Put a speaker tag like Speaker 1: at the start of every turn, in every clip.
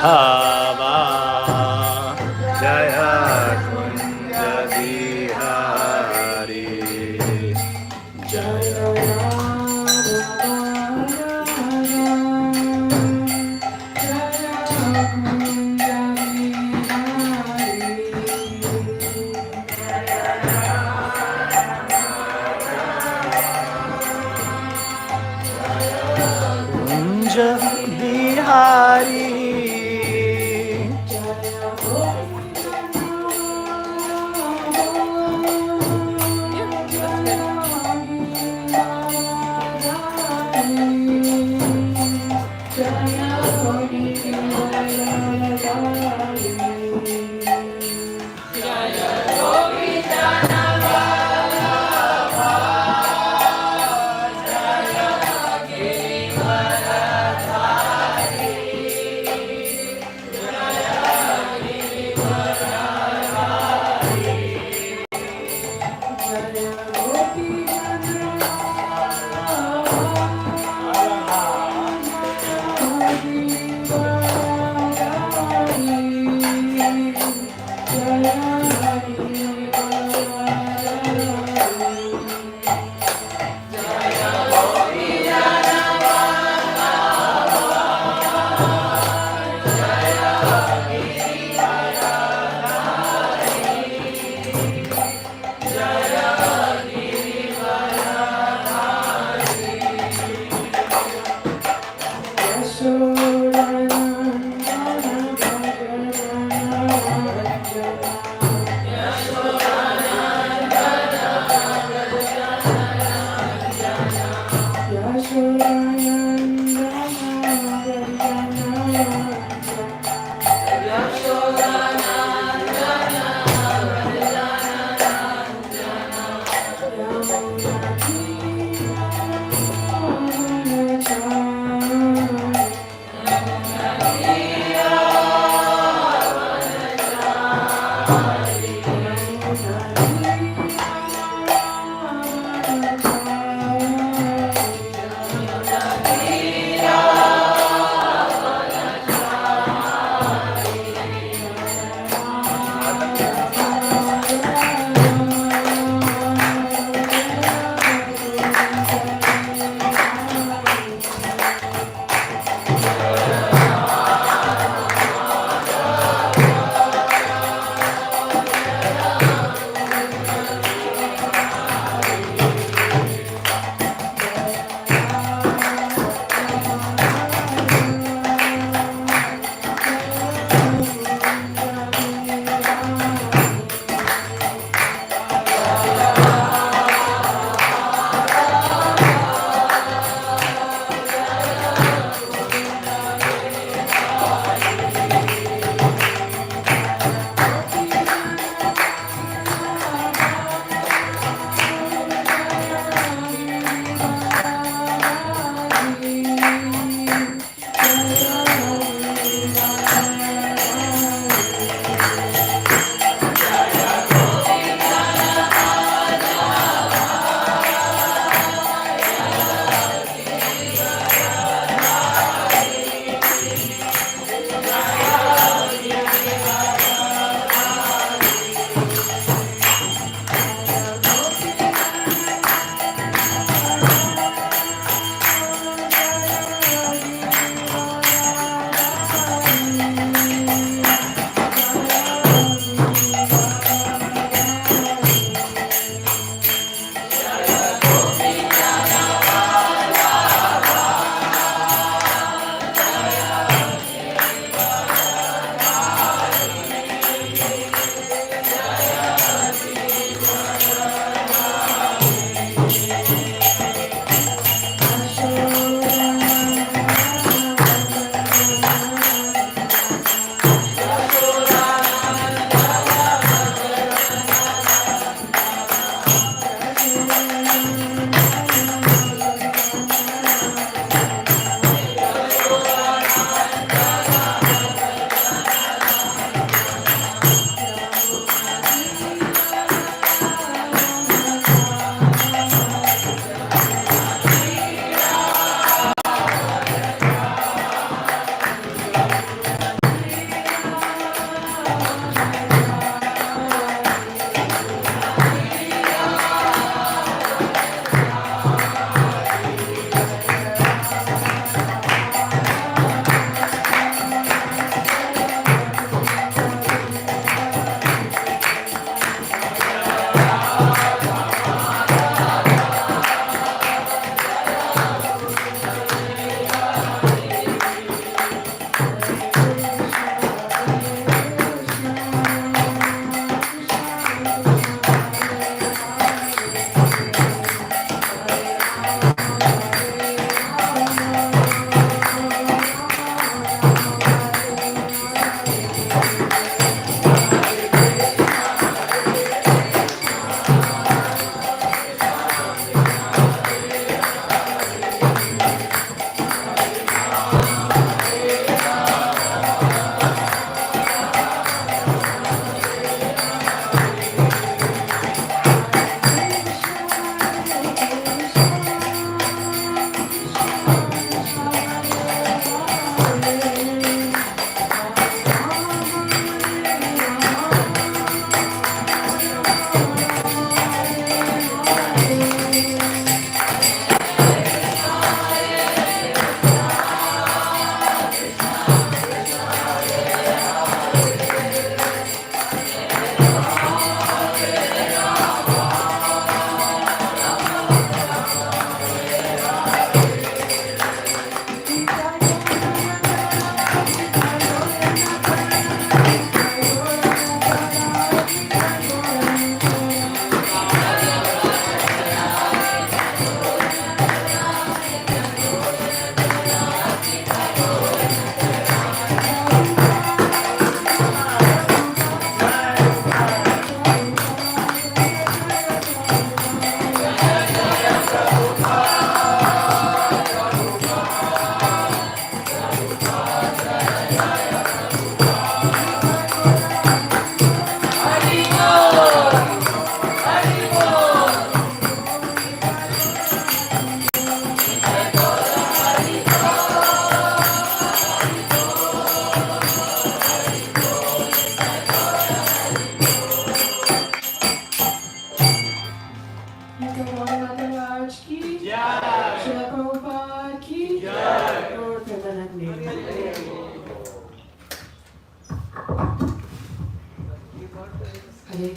Speaker 1: Radhava Jaya Kunja Bihari Jaya Kunja Bihari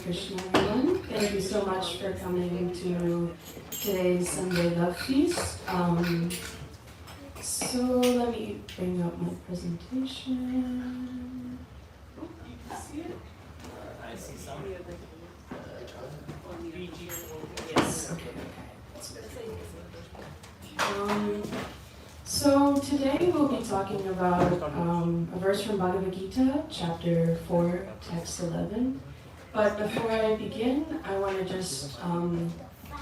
Speaker 2: Krishna, everyone. Thank you so much for coming to today's Sunday Love Feast. So let me bring up my presentation. Oh, you can see it?
Speaker 1: I see some.
Speaker 2: Yes, okay. So today we'll be talking about a verse from Bhagavad Gita, chapter 4, text 11. But before I begin, I want to just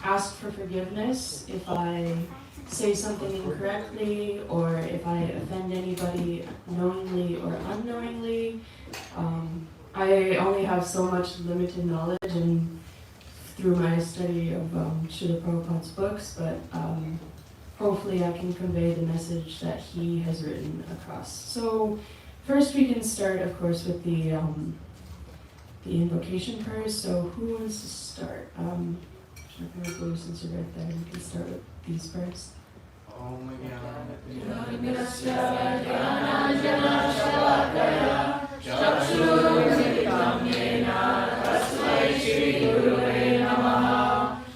Speaker 2: ask for forgiveness if I say something incorrectly or if I offend anybody knowingly or unknowingly. I only have so much limited knowledge and through my study of Srila Prabhupada's books, but hopefully I can convey the message that he has written across. So first we can start, of course, with the invocation first. So who wants to start? Since you're right there, you can start with these first.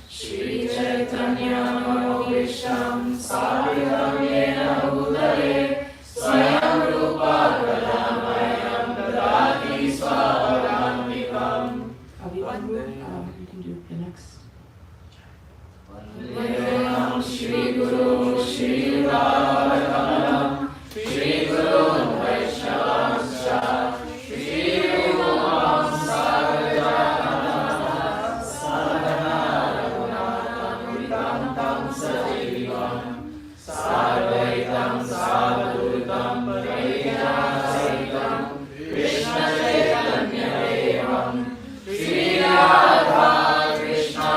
Speaker 2: Shri Chaitanya Manobhisham Savitamena Bhutale Swayam Rupa Kadamayam Dadati Swapadantikam. Avivamu, you can do the next. Vandeham Shri Guru Shri Radhakamanam Shri Guru Vaishnavanscha Shri Rupam Sagrajatam Sadhana Sajivam Sarvaitam Sadhutam Pariyasaitam Krishna Chaitanya Devam Shri Radha Krishna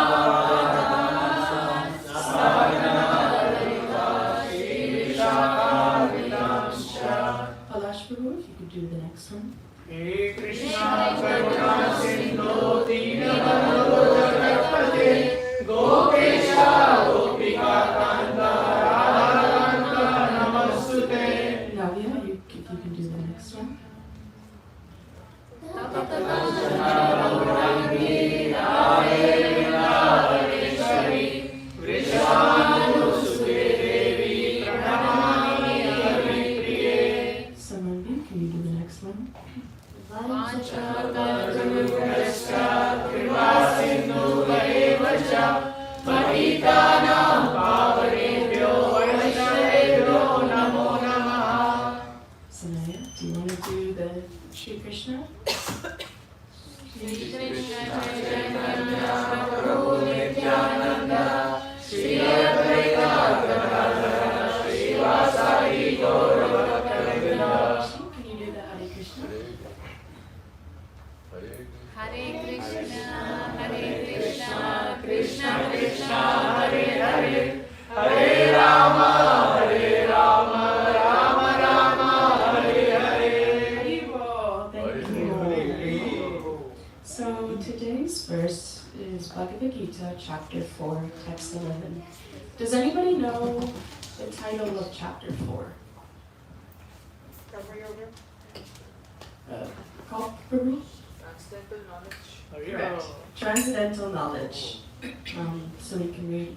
Speaker 2: Saganadita Shri Vishakhavitamscha. Palash Prabhu, if you could do the next one.
Speaker 1: Hey Krishna Karuna Sindhu Dinabandhu Jagatpate Gopesha Gopika Kanta Radha Namastute.
Speaker 2: Navya, if you can do the next one. Samanvi, can you do the next one? Sanaya, do you want to do the Shri Krishna?
Speaker 3: Shri Krishna Chaitanya Prabhu Nityananda Shri Advaita Gadadhara Shri Vasari Gaura Bhakta.
Speaker 2: Can you do the Hare Krishna?
Speaker 3: Hare Krishna, Krishna Krishna,
Speaker 1: Hare Hare Hare Rama Rama Rama Hare Hare.
Speaker 2: Thank you. So today's verse is Bhagavad Gita, chapter 4, text 11. Does anybody know the title of chapter 4? Called Prabhu? Correct. Transcendental knowledge. So we can read.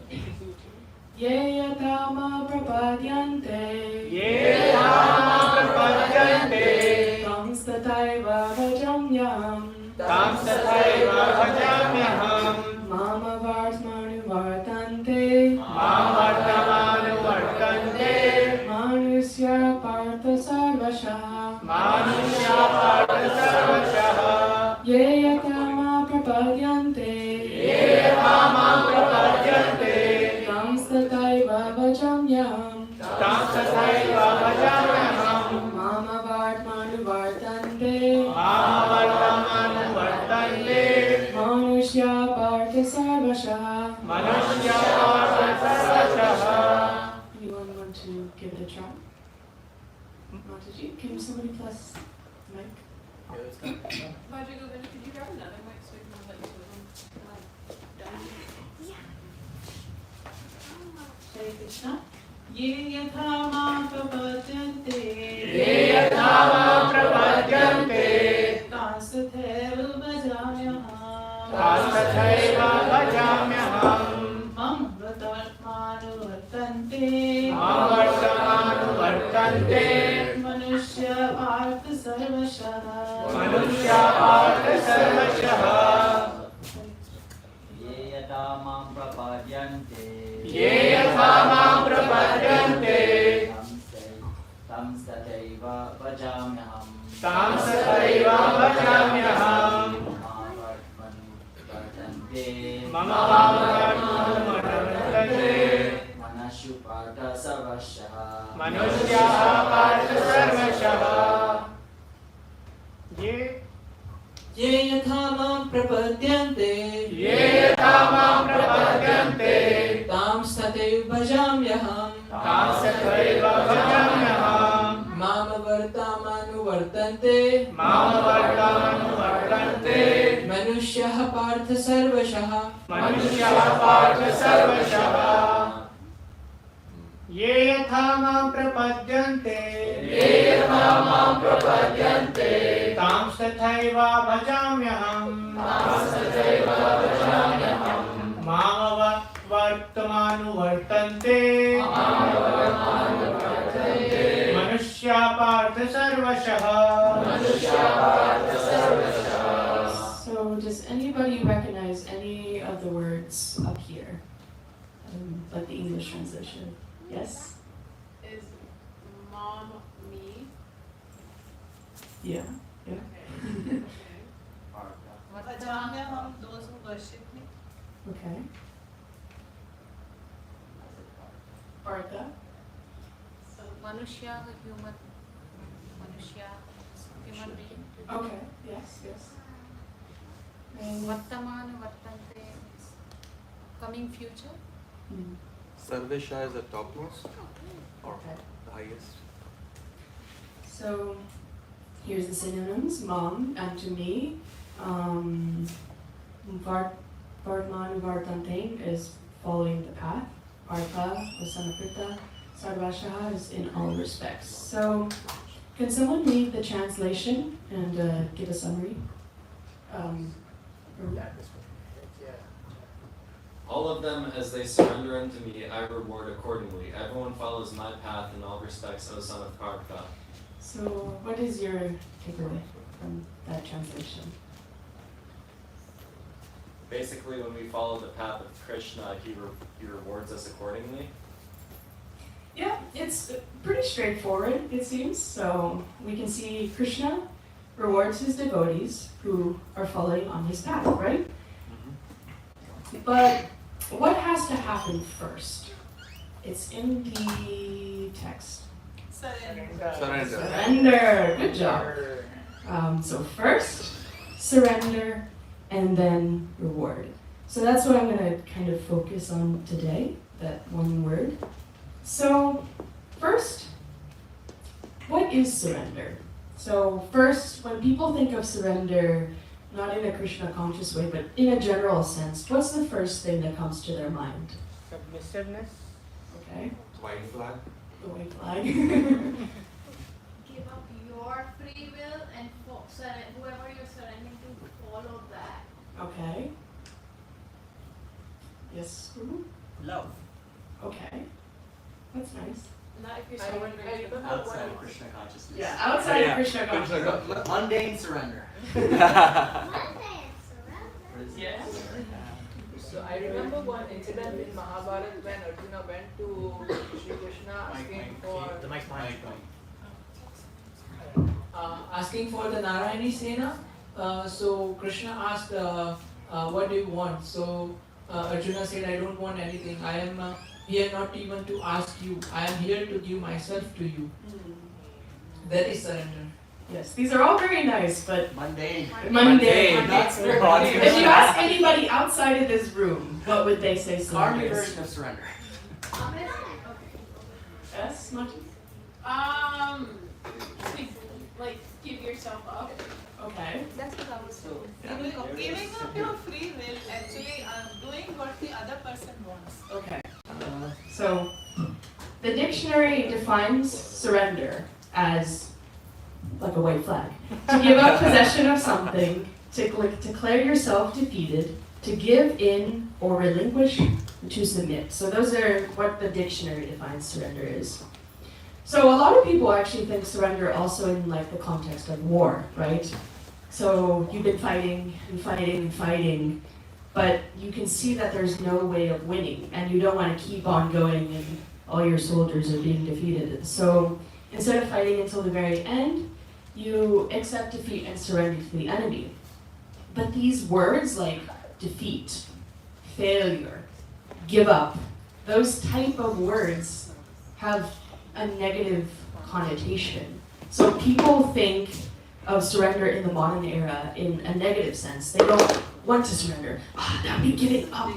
Speaker 2: Ye yatama prapadyante.
Speaker 1: Ye Rama Prapadyante
Speaker 2: Tam stataiva bhajamyam.
Speaker 1: Tam Sathaiva Bhajamyaham
Speaker 2: Mama vartmanu vartante.
Speaker 1: Mamartamanu Vartante
Speaker 2: Manusya partha sarvasha.
Speaker 1: Manusya Partha Sarvashaha
Speaker 2: Ye yatama prapadyante.
Speaker 1: Ye Rama Prapadyante
Speaker 2: Tam stataiva bhajamyam.
Speaker 1: Tam Sathaiva Bhajamyaham
Speaker 2: Mama vartmanu vartante.
Speaker 1: Mamartamanu Vartante
Speaker 2: Manusya partha sarvasha.
Speaker 1: Manusya Partha Sarvashaha.
Speaker 2: Anyone want to give it a try? Mataji, can somebody plus mic?
Speaker 4: Could you grab another mic so we can let you
Speaker 2: Hare Krishna. Ye yatha ma prapadyante.
Speaker 1: Ye Yatha Ma Prapadyante
Speaker 2: Tasatheva bhajamyaham.
Speaker 1: तथैव भजाम्यहम्
Speaker 5: मम व्रतात्मानुवर्तन्ते
Speaker 1: वर्तमानुवर्तन्ते
Speaker 5: मनुष्य पार्थ सर्वशः
Speaker 1: मनुष्या पार्थ सर्वशः
Speaker 6: ये यथा मां प्रपद्यन्ते
Speaker 1: ये यथा मां प्रपद्यन्ते
Speaker 6: तं तथैव भजाम्यहम्
Speaker 1: तां तथैव भजाम्यहम्
Speaker 6: मम
Speaker 1: वर्तन्ते
Speaker 6: मनस्सु पार्थ सर्वशः
Speaker 1: मनुष्याः पार्थ सर्वशः
Speaker 5: ये यथा मां प्रपद्यन्ते
Speaker 1: ये यथा मां प्रपद्यन्ते
Speaker 5: तां तथैव भजाम्यहम्
Speaker 1: तां तथैव भजाम्यहम्
Speaker 5: माम वर्तामानुवर्तन्ते
Speaker 1: मां वर्तमानुवर्तन्ते
Speaker 5: मनुष्यः पार्थ सर्वशः
Speaker 1: मनुष्याः पार्थ सर्वशः ये यथा मां प्रपद्यन्ते ये यथा मां प्रपद्यन्ते तां तथैव भजाम्यहम् तां तथैव भजाम्यहम् मां वर्तमानुवर्तन्ते मनुष्या पार्थ सर्वशः
Speaker 2: So, does anybody recognize any of the words up here? Like the English translation? Yes?
Speaker 4: Is mom me?
Speaker 2: Yeah.
Speaker 3: Vajamyaham,
Speaker 4: those who worship me.
Speaker 2: Okay. Partha?
Speaker 3: Manushya, human being.
Speaker 2: Okay. Yes, yes. And
Speaker 3: Vartamanu vartante, coming future.
Speaker 2: hmm,
Speaker 7: Sarvesha is the topmost or
Speaker 2: okay.
Speaker 7: the highest.
Speaker 2: So, here's the synonyms. Mom, and to me. Vartmanu Vartante is following the path. Partha, Vasanaprita, Sarvashaha is in all respects. So, can someone read the translation and give a summary?
Speaker 8: All of them, as they surrender unto me, I reward accordingly. Everyone follows my path in all respects, O son of Partha.
Speaker 2: So, what is your takeaway from that translation?
Speaker 8: Basically, when we follow the path of Krishna, he rewards us accordingly.
Speaker 2: Yeah, it's pretty straightforward, it seems. So, we can see Krishna rewards his devotees who are following on his path, right? But what has to happen first? It's in the text.
Speaker 7: Surrender.
Speaker 2: Surrender. Good job. So first, surrender, and then reward. So that's what I'm going to kind of focus on today, that one word. So first, what is surrender? So first, when people think of surrender, not in a Krishna conscious way, but in a general sense, what's the first thing that comes to their mind?
Speaker 1: Submissiveness.
Speaker 2: Okay,
Speaker 7: White flag.
Speaker 2: the white flag.
Speaker 3: Give up your free will and whoever you're surrendering to, follow that.
Speaker 2: Okay. Yes, Guru?
Speaker 6: Love.
Speaker 2: Okay. That's nice.
Speaker 4: Not if you're surrendering to
Speaker 6: Outside of Krishna consciousness.
Speaker 2: Yeah, outside of Krishna consciousness.
Speaker 6: Mundane surrender.
Speaker 5: Yes.
Speaker 9: So I remember one incident in Mahabharata when Arjuna went to Shri Krishna asking for the Narayani Sena. So Krishna asked, what do you want? So Arjuna said, I don't want anything. I am here not even to ask you. I am here to give myself to you. That is surrender.
Speaker 2: Yes, these are all very nice, but
Speaker 6: Mundane.
Speaker 2: mundane.
Speaker 6: Not spiritual.
Speaker 2: If you ask anybody outside of this room, what would they say surrender
Speaker 6: Army
Speaker 2: is?
Speaker 6: version of surrender.
Speaker 2: Yes, Mati?
Speaker 4: like give yourself up.
Speaker 2: Okay.
Speaker 3: That's what I was saying.
Speaker 4: Giving up your free will, actually doing what the other person wants.
Speaker 2: Okay. So, the dictionary defines surrender as like a white flag. To give up possession of something to declare yourself defeated, to give in or relinquish, to submit. So those are what the dictionary defines surrender is. So a lot of people actually think surrender also in like the context of war, right? So you've been fighting and fighting and fighting, but you can see that there's no way of winning, and you don't want to keep on going and all your soldiers are being defeated. So instead of fighting until the very end, you accept defeat and surrender to the enemy. But these words like defeat, failure, give up, those type of words have a negative connotation. So people think of surrender in the modern era in a negative sense. They don't want to surrender. That would be giving up.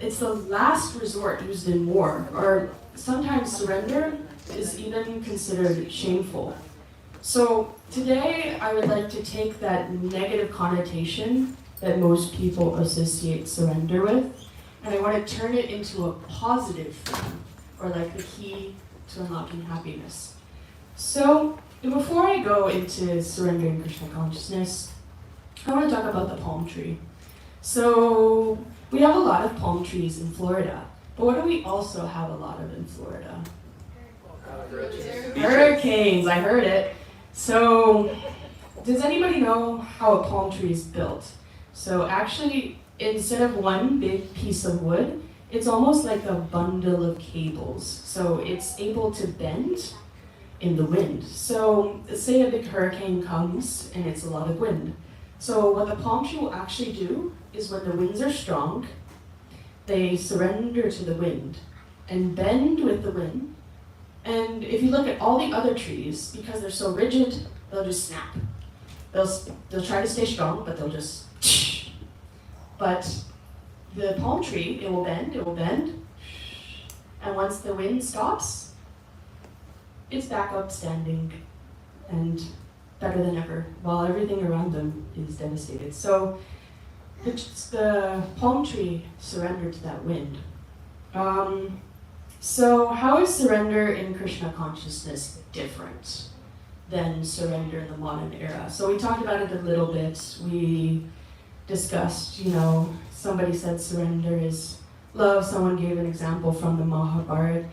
Speaker 2: It's the last resort used in war, or sometimes surrender is even considered shameful. So today I would like to take that negative connotation that most people associate surrender with, and I want to turn it into a positive thing, or like the key to unlocking happiness. So before I go into surrendering Krishna consciousness, I want to talk about the palm tree. So we have a lot of palm trees in Florida, but what do we also have a lot of in Florida? Hurricanes, I heard it. So does anybody know how a palm tree is built? So actually, instead of one big piece of wood, it's almost like a bundle of cables. So it's able to bend in the wind. So say a big hurricane comes and it's a lot of wind. So what the palm tree will actually do is when the winds are strong, they surrender to the wind and bend with the wind. And if you look at all the other trees, because they're so rigid, they'll just snap. They'll try to stay strong, but they'll just. But the palm tree, it will bend, and once the wind stops, it's back up standing and better than ever, while everything around them is devastated. So the palm tree surrendered to that wind. So how is surrender in Krishna consciousness different than surrender in the modern era? So we talked about it a little bit. We discussed, somebody said surrender is love. Someone gave an example from the Mahabharata.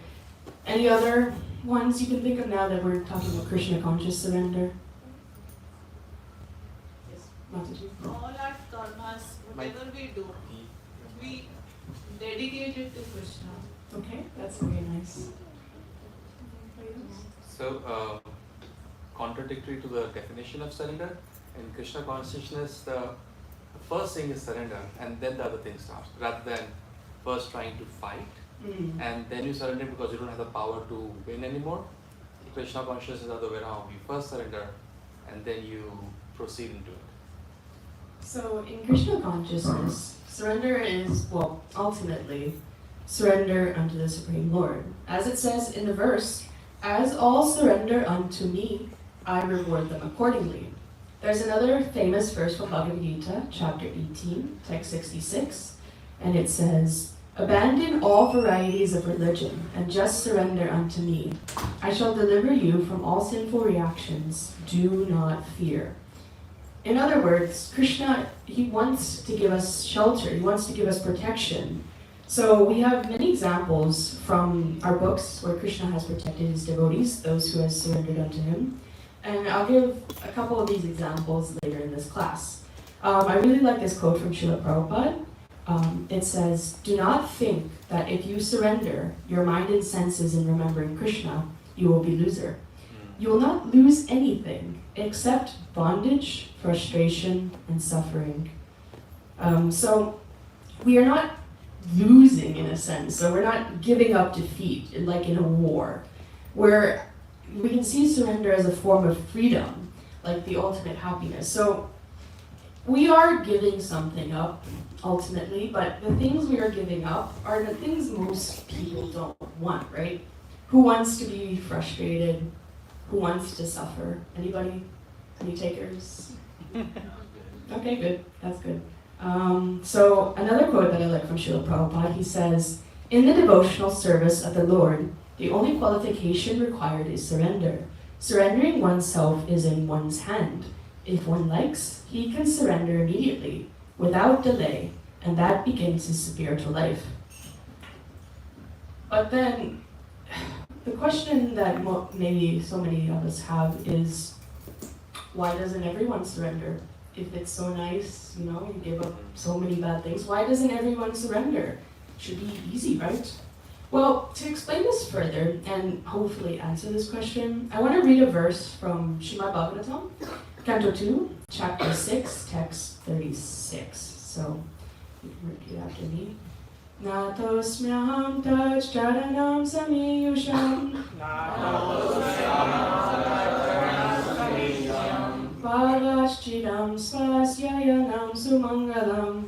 Speaker 2: Any other ones you can think of now that we're talking about Krishna conscious surrender? Yes, Mataji?
Speaker 4: All our karmas, whatever we do, we dedicate it to Krishna.
Speaker 2: Okay, that's very nice.
Speaker 7: So, contradictory to the definition of surrender, in Krishna consciousness, the first thing is surrender, and then the other thing starts, rather than first trying to fight, and then you surrender because you don't have the power to win anymore. Krishna consciousness is the other way around. You first surrender, and then you proceed into it.
Speaker 2: So in Krishna consciousness, surrender is, ultimately, surrender unto the Supreme Lord. As it says in the verse, as all surrender unto me, I reward them accordingly. There's another famous verse from Bhagavad Gita, chapter 18, text 66, and it says, abandon all varieties of religion and just surrender unto me. I shall deliver you from all sinful reactions. Do not fear. In other words, Krishna, he wants to give us shelter. He wants to give us protection. So we have many examples from our books where Krishna has protected his devotees, those who have surrendered unto him. And I'll give a couple of these examples later in this class. I really like this quote from Srila Prabhupada. It says, do not think that if you surrender your mind and senses in remembering Krishna, you will be loser. You will not lose anything except bondage, frustration, and suffering. So we are not losing in a sense, so we're not giving up defeat like in a war, where we can see surrender as a form of freedom, like the ultimate happiness. So we are giving something up ultimately, but the things we are giving up are the things most people don't want, right? Who wants to be frustrated? Who wants to suffer? Anybody? Any takers? Okay, good. That's good. So another quote that I like from Srila Prabhupada, he says, in the devotional service of the Lord, the only qualification required is surrender. Surrendering oneself is in one's hand. If one likes, he can surrender immediately, without delay, and that begins his spiritual life. But then, the question that maybe so many of us have is, why doesn't everyone surrender? If it's so nice, you give up so many bad things, why doesn't everyone surrender? It should be easy, right? Well, to explain this further and hopefully answer this question, I want to read a verse from Srimad Bhagavatam, Canto 2, Chapter 6, Text 36. So, you can repeat after me. Natosmyaham taj charanam samiyusham Bhavaschidam swasyayanam sumangalam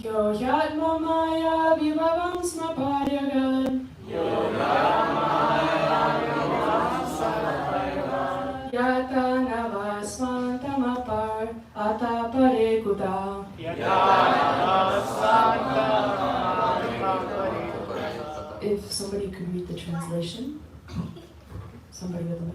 Speaker 2: Yo yatma maya vibhavam smaparyagan Yata navasvantamapar atapare kuta If somebody could read the translation. Somebody with a mic.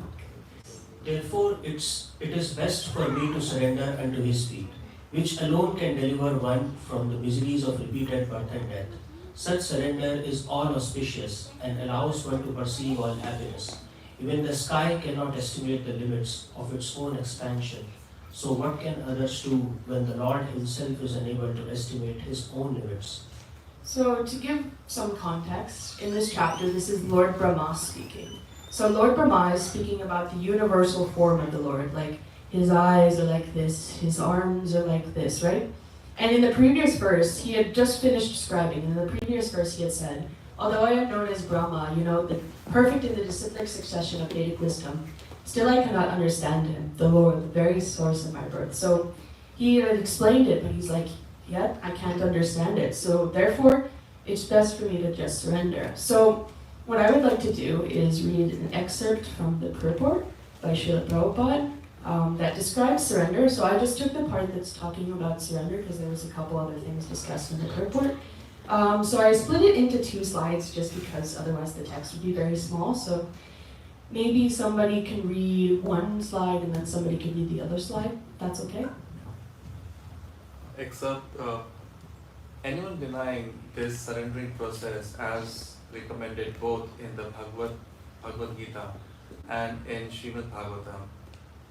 Speaker 10: Therefore, it is best for me to surrender unto his feet, which alone can deliver one from the miseries of repeated birth and death. Such surrender is all auspicious and allows one to perceive all happiness. Even the sky cannot estimate the limits of its own expansion. So what can others do when the Lord himself is unable to estimate his own limits?
Speaker 2: So to give some context, in this chapter, this is Lord Brahma speaking. So Lord Brahma is speaking about the universal form of the Lord, like his eyes are like this, his arms are like this, right? And in the previous verse, he had just finished describing. In the previous verse, he had said, although I am known as Brahma, the perfect in the disciplic succession of Vedic wisdom, still I cannot understand him, the Lord, the very source of my birth. So he had explained it, but he's like, yet I can't understand it. So therefore, it's best for me to just surrender. So what I would like to do is read an excerpt from the purport by Srila Prabhupada that describes surrender. So I just took the part that's talking about surrender because there was a couple other things discussed in the purport. So I split it into 2 slides just because otherwise the text would be very small. So maybe somebody can read one slide and then somebody can read the other slide. That's okay?
Speaker 7: Except anyone denying this surrendering process as recommended both in the Bhagavad Gita and in Srimad Bhagavatam,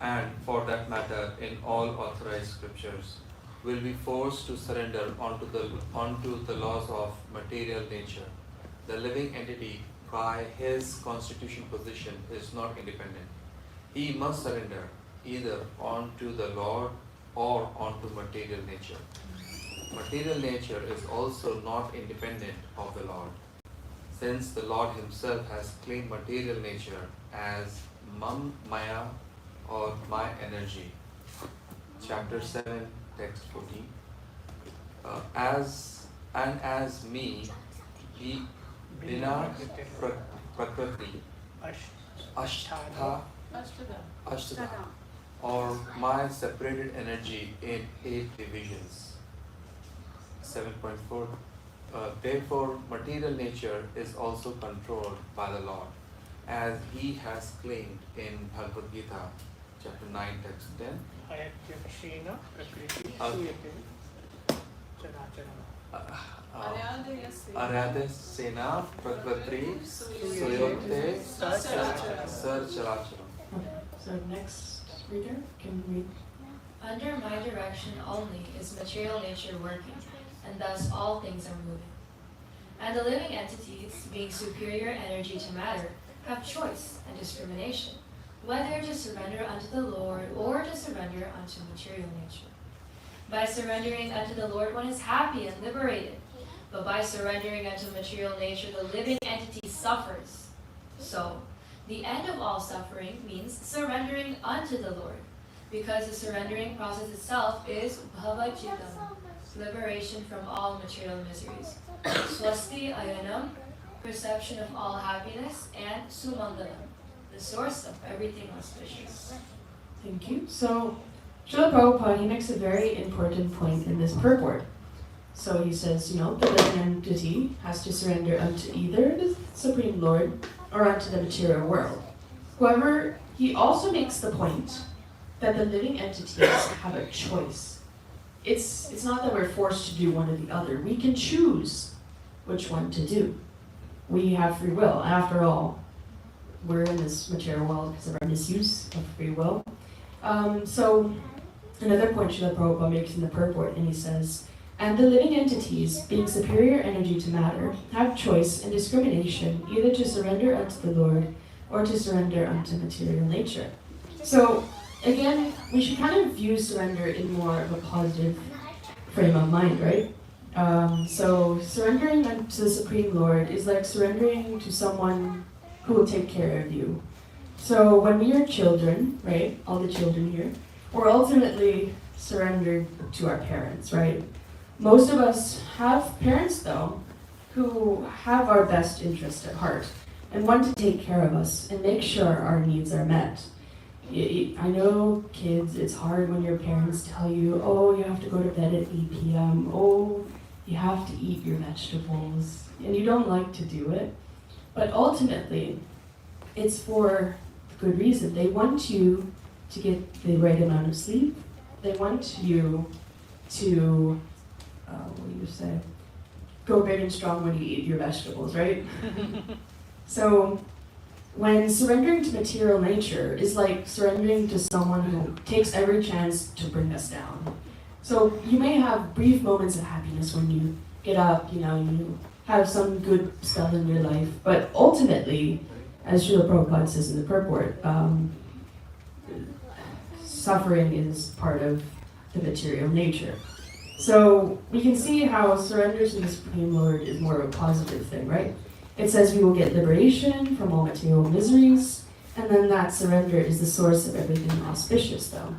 Speaker 7: and for that matter in all authorized scriptures, will be forced to surrender onto the laws of material nature. The living entity, by his constitution position, is not independent. He must surrender either onto the Lord or onto material nature. Material nature is also not independent of the Lord, since the Lord himself has claimed material nature as Mam Maya or my energy. Chapter 7, text 14. As me, he Bina Prakriti Ashtha or my separated energy in 8 divisions. 7.4. Therefore, material nature is also controlled by the Lord, as he has claimed in Bhagavad Gita, chapter 9, text 10. Aryadya Sena Prakriti Suyokte Sar Characharam.
Speaker 2: So next reader can read.
Speaker 11: Under my direction only is material nature working, and thus all things are moving. And the living entities, being superior energy to matter, have choice and discrimination, whether to surrender unto the Lord or to surrender unto material nature. By surrendering unto the Lord, one is happy and liberated, but by surrendering unto material nature, the living entity suffers. So, the end of all suffering means surrendering unto the Lord, because the surrendering process itself is bhavachitam, liberation from all material miseries, swasti ayanam, perception of all happiness, and sumangalam, the source of everything auspicious.
Speaker 2: Thank you. So, Srila Prabhupada, he makes a very important point in this purport. So he says, the living entity has to surrender unto either the Supreme Lord or unto the material world. However, he also makes the point that the living entities have a choice. It's not that we're forced to do one or the other. We can choose which one to do. We have free will. After all, we're in this material world because of our misuse of free will. So another point Srila Prabhupada makes in the purport, and he says, and the living entities, being superior energy to matter, have choice and discrimination either to surrender unto the Lord or to surrender unto material nature. So again, we should kind of view surrender in more of a positive frame of mind, right? So surrendering unto the Supreme Lord is like surrendering to someone who will take care of you. So when we are children, right, all the children here, we're ultimately surrendered to our parents, right? Most of us have parents, though, who have our best interest at heart and want to take care of us and make sure our needs are met. I know, kids, it's hard when your parents tell you, oh, you have to go to bed at 8 p.m., oh, you have to eat your vegetables, and you don't like to do it. But ultimately, it's for good reason. They want you to get the right amount of sleep. They want you to, go big and strong when you eat your vegetables, right? So when surrendering to material nature is like surrendering to someone who takes every chance to bring us down. So you may have brief moments of happiness when you get up, you have some good stuff in your life, but ultimately, as Srila Prabhupada says in the purport, suffering is part of the material nature. So we can see how surrender to the Supreme Lord is more of a positive thing, right? It says we will get liberation from all material miseries, and then that surrender is the source of everything auspicious, though.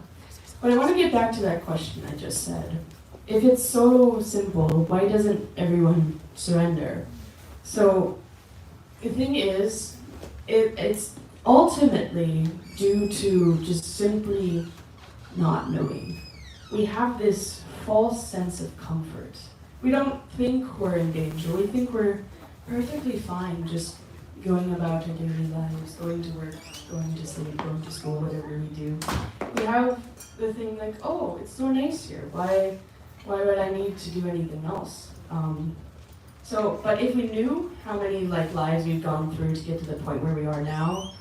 Speaker 2: But I want to get back to that question I just said. If it's so simple, why doesn't everyone surrender? So the thing is, it's ultimately due to just simply not knowing. We have this false sense of comfort. We don't think we're in danger. We think we're perfectly fine just going about our daily lives, going to work, going to sleep, going to school, whatever we do. We have the thing like, oh, it's so nice here. Why would I need to do anything else? But if we knew how many lives we've gone through to get to the point where we are now,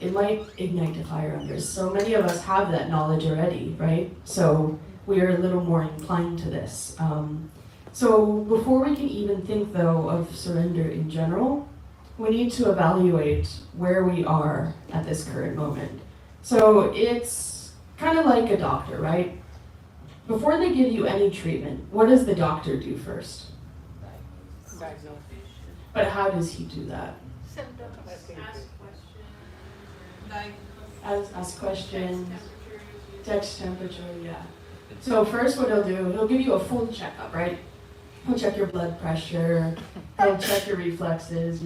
Speaker 2: it might ignite a fire under us. So many of us have that knowledge already, right? So we are a little more inclined to this. So before we can even think, though, of surrender in general, we need to evaluate where we are at this current moment. So it's kind of like a doctor, right? Before they give you any treatment, what does the doctor do first?
Speaker 1: Diagnose.
Speaker 2: But how does he do that?
Speaker 3: Symptoms.
Speaker 2: Ask questions, text temperature, yeah. So first what he'll do, he'll give you a full checkup, right? He'll check your blood pressure, he'll check your reflexes,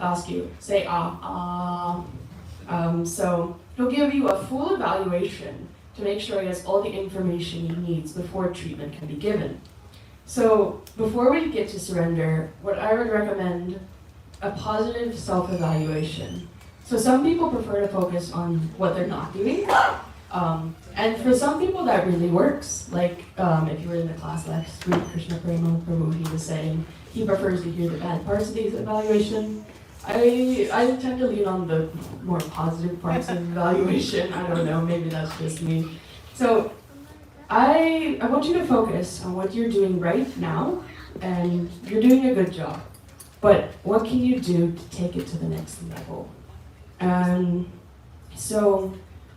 Speaker 2: ask you, say so he'll give you a full evaluation to make sure he has all the information he needs before treatment can be given. So before we get to surrender, what I would recommend, a positive self-evaluation. So some people prefer to focus on what they're not doing. And for some people that really works. Like if you were in the class last week, Krishna Prema Prabhu, he was saying he prefers to hear the bad parts of the evaluation. I tend to lean on the more positive parts of the evaluation. I don't know, maybe that's just me. So I want you to focus on what you're doing right now, and you're doing a good job. But what can you do to take it to the next level? So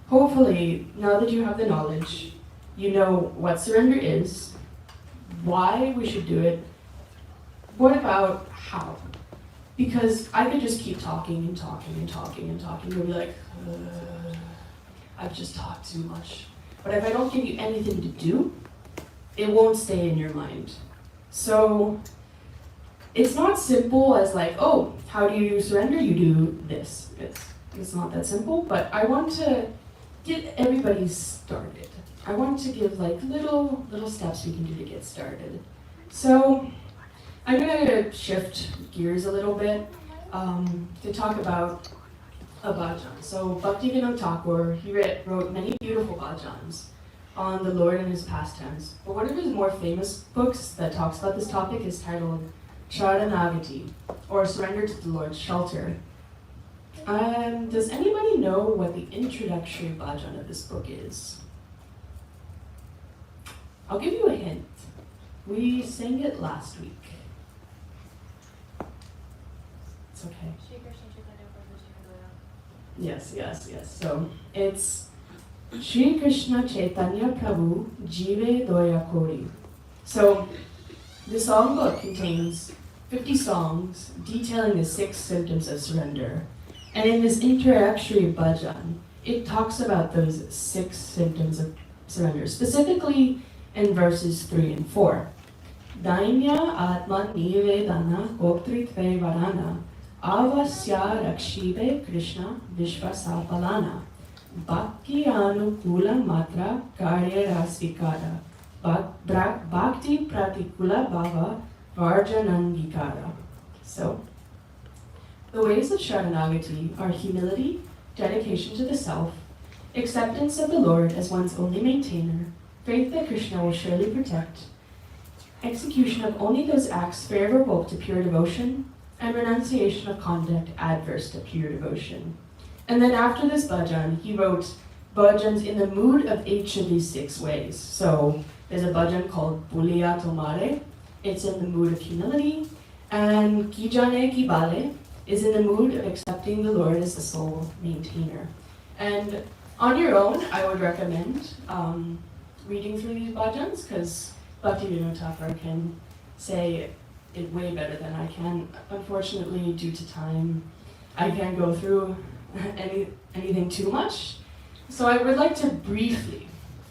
Speaker 2: hopefully, now that you have the knowledge, you know what surrender is, why we should do it, what about how? Because I could just keep talking and talking and talking and talking. You'll be like, I've just talked too much. But if I don't give you anything to do, it won't stay in your mind. So it's not simple as like, oh, how do you surrender? You do this. It's not that simple, but I want to get everybody started. I want to give little steps we can do to get started. So I'm going to shift gears a little bit to talk about a bhajan. So Bhaktivinoda Thakur, he wrote many beautiful bhajans on the Lord and his pastimes. But one of his more famous books that talks about this topic is titled Sharanagati, or Surrender to the Lord's Shelter. Does anybody know what the introductory bhajan of this book is? I'll give you a hint. We sang it last week. It's okay. Yes. So it's Shri Krishna Chaitanya Prabhu Jive Doya Kori. So the songbook contains 50 songs detailing the 6 symptoms of surrender. And in this introductory bhajan, it talks about those 6 symptoms of surrender, specifically in verses 3 and 4. Dainya Atma Nivedana Goptritve Varana Avasya Rakshive Krishna Vishvasapalana Bhakti Anukula Matra Karyara Svikara Bhakti Pratikula Bhava Varjanangikara. So, the ways of Sharanagati are humility, dedication to the self, acceptance of the Lord as one's only maintainer, faith that Krishna will surely protect, execution of only those acts favorable to pure devotion, and renunciation of conduct adverse to pure devotion. And then after this bhajan, he wrote bhajans in the mood of each of these 6 ways. So there's a bhajan called Buliya Tomare. It's in the mood of humility. And Kijane Kibale is in the mood of accepting the Lord as the sole maintainer. And on your own, I would recommend reading through these bhajans, because Bhaktivinoda Thakur can say it way better than I can. Unfortunately, due to time, I can't go through anything too much. So I would like to briefly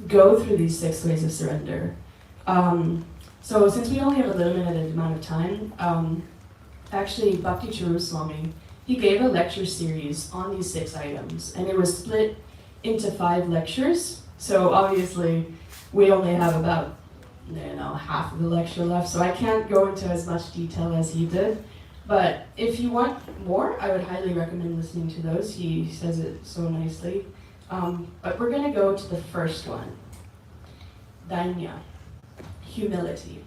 Speaker 2: go through these 6 ways of surrender. So since we only have a limited amount of time, actually Bhakti Charu Swami, he gave a lecture series on these 6 items, and it was split into 5 lectures. So obviously we only have about half of the lecture left, so I can't go into as much detail as he did. But if you want more, I would highly recommend listening to those. He says it so nicely. But we're going to go to the first one, Dainya, humility.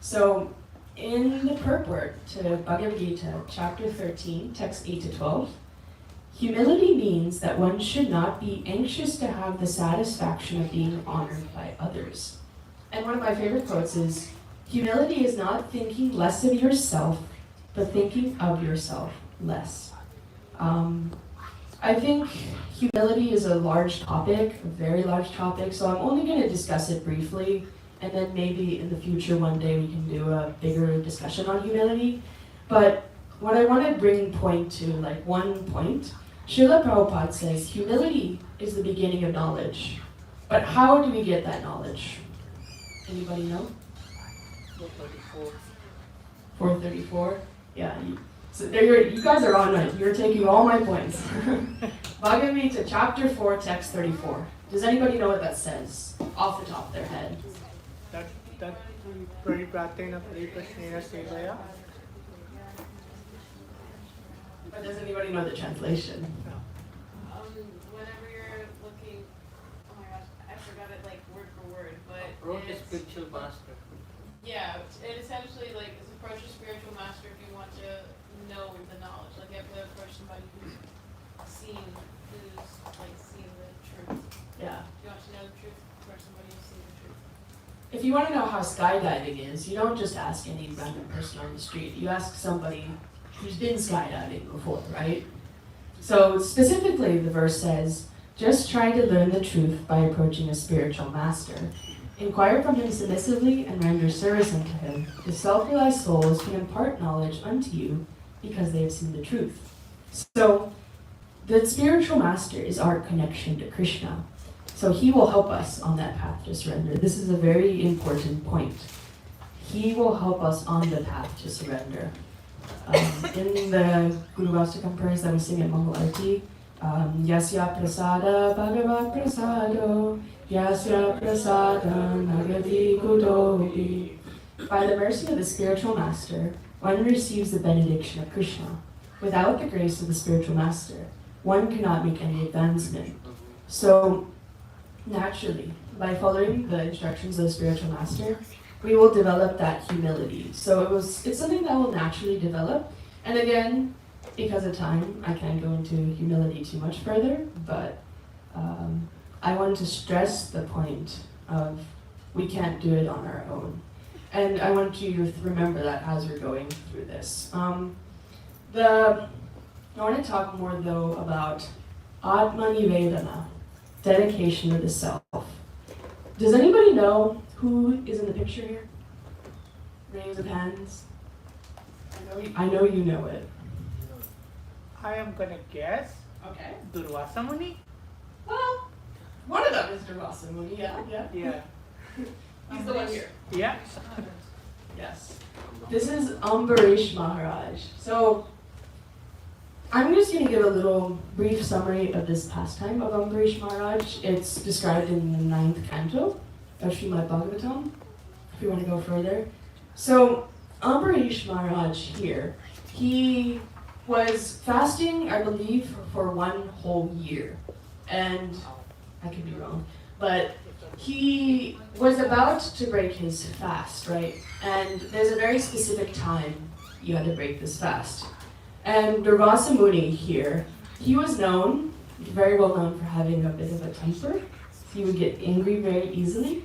Speaker 2: So in the purport to Bhagavad Gita, chapter 13, text 8 to 12, humility means that one should not be anxious to have the satisfaction of being honored by others. And one of my favorite quotes is, humility is not thinking less of yourself, but thinking of yourself less. I think humility is a large topic, a very large topic, so I'm only going to discuss it briefly, and then maybe in the future one day we can do a bigger discussion on humility. But what I want to bring point to, like one point, Srila Prabhupada says humility is the beginning of knowledge. But how do we get that knowledge? Anybody know?
Speaker 1: 434.
Speaker 2: 434? Yeah. So you guys are on it. You're taking all my points. Bhagavad Gita, chapter 4, text 34. Does anybody know what that says off the top of their head?
Speaker 1: That Pranipratena Pariprashnena Sevaya.
Speaker 2: But does anybody know the translation?
Speaker 4: Whenever you're looking, oh my gosh, I forgot it like word for word, but
Speaker 1: Approach a
Speaker 4: it's,
Speaker 1: spiritual master.
Speaker 4: yeah, it essentially like is approach a spiritual master if you want to know the knowledge. Like you have to approach somebody who's seen the truth.
Speaker 2: Yeah.
Speaker 4: If you want to know the truth, approach somebody who's seen the truth.
Speaker 2: If you want to know how skydiving is, you don't just ask any random person on the street. You ask somebody who's been skydiving before, right? So specifically, the verse says, just try to learn the truth by approaching a spiritual master. Inquire from him submissively and render service unto him. The self-realized souls can impart knowledge unto you because they have seen the truth. So the spiritual master is our connection to Krishna. So he will help us on that path to surrender. This is a very important point. He will help us on the path to surrender. In the Guru Vastakam prayers that we sing at Mangal Arati, Yasya Prasada Bhagavat Prasado, Yasya Prasada Nagati Kudohi. By the mercy of the spiritual master, one receives the benediction of Krishna. Without the grace of the spiritual master, one cannot make any advancement. So, naturally, by following the instructions of the spiritual master, we will develop that humility. So it's something that will naturally develop. And again, because of time, I can't go into humility too much further, but I wanted to stress the point of we can't do it on our own. And I want you to remember that as we're going through this. I want to talk more though about Atma-nivedana, dedication to the self. Does anybody know who is in the picture here? Raise of hands. I know you know it.
Speaker 1: I am gonna guess
Speaker 2: Okay.
Speaker 1: Durvasa Muni.
Speaker 2: Well, one of them is Durvasa Muni, yeah.
Speaker 1: Yeah.
Speaker 2: He's the one here.
Speaker 1: Yeah.
Speaker 2: Yes. This is Ambarish Maharaj. So, I'm just going to give a little brief summary of this pastime of Ambarish Maharaj. It's described in the 9th canto of Srimad Bhagavatam, if you want to go further. So, Ambarish Maharaj here, he was fasting, I believe, for 1 whole year. And I could be wrong, but he was about to break his fast, right? And there's a very specific time you had to break this fast. And Durvasa Muni here, he was known, very well known for having a bit of a temper. He would get angry very easily.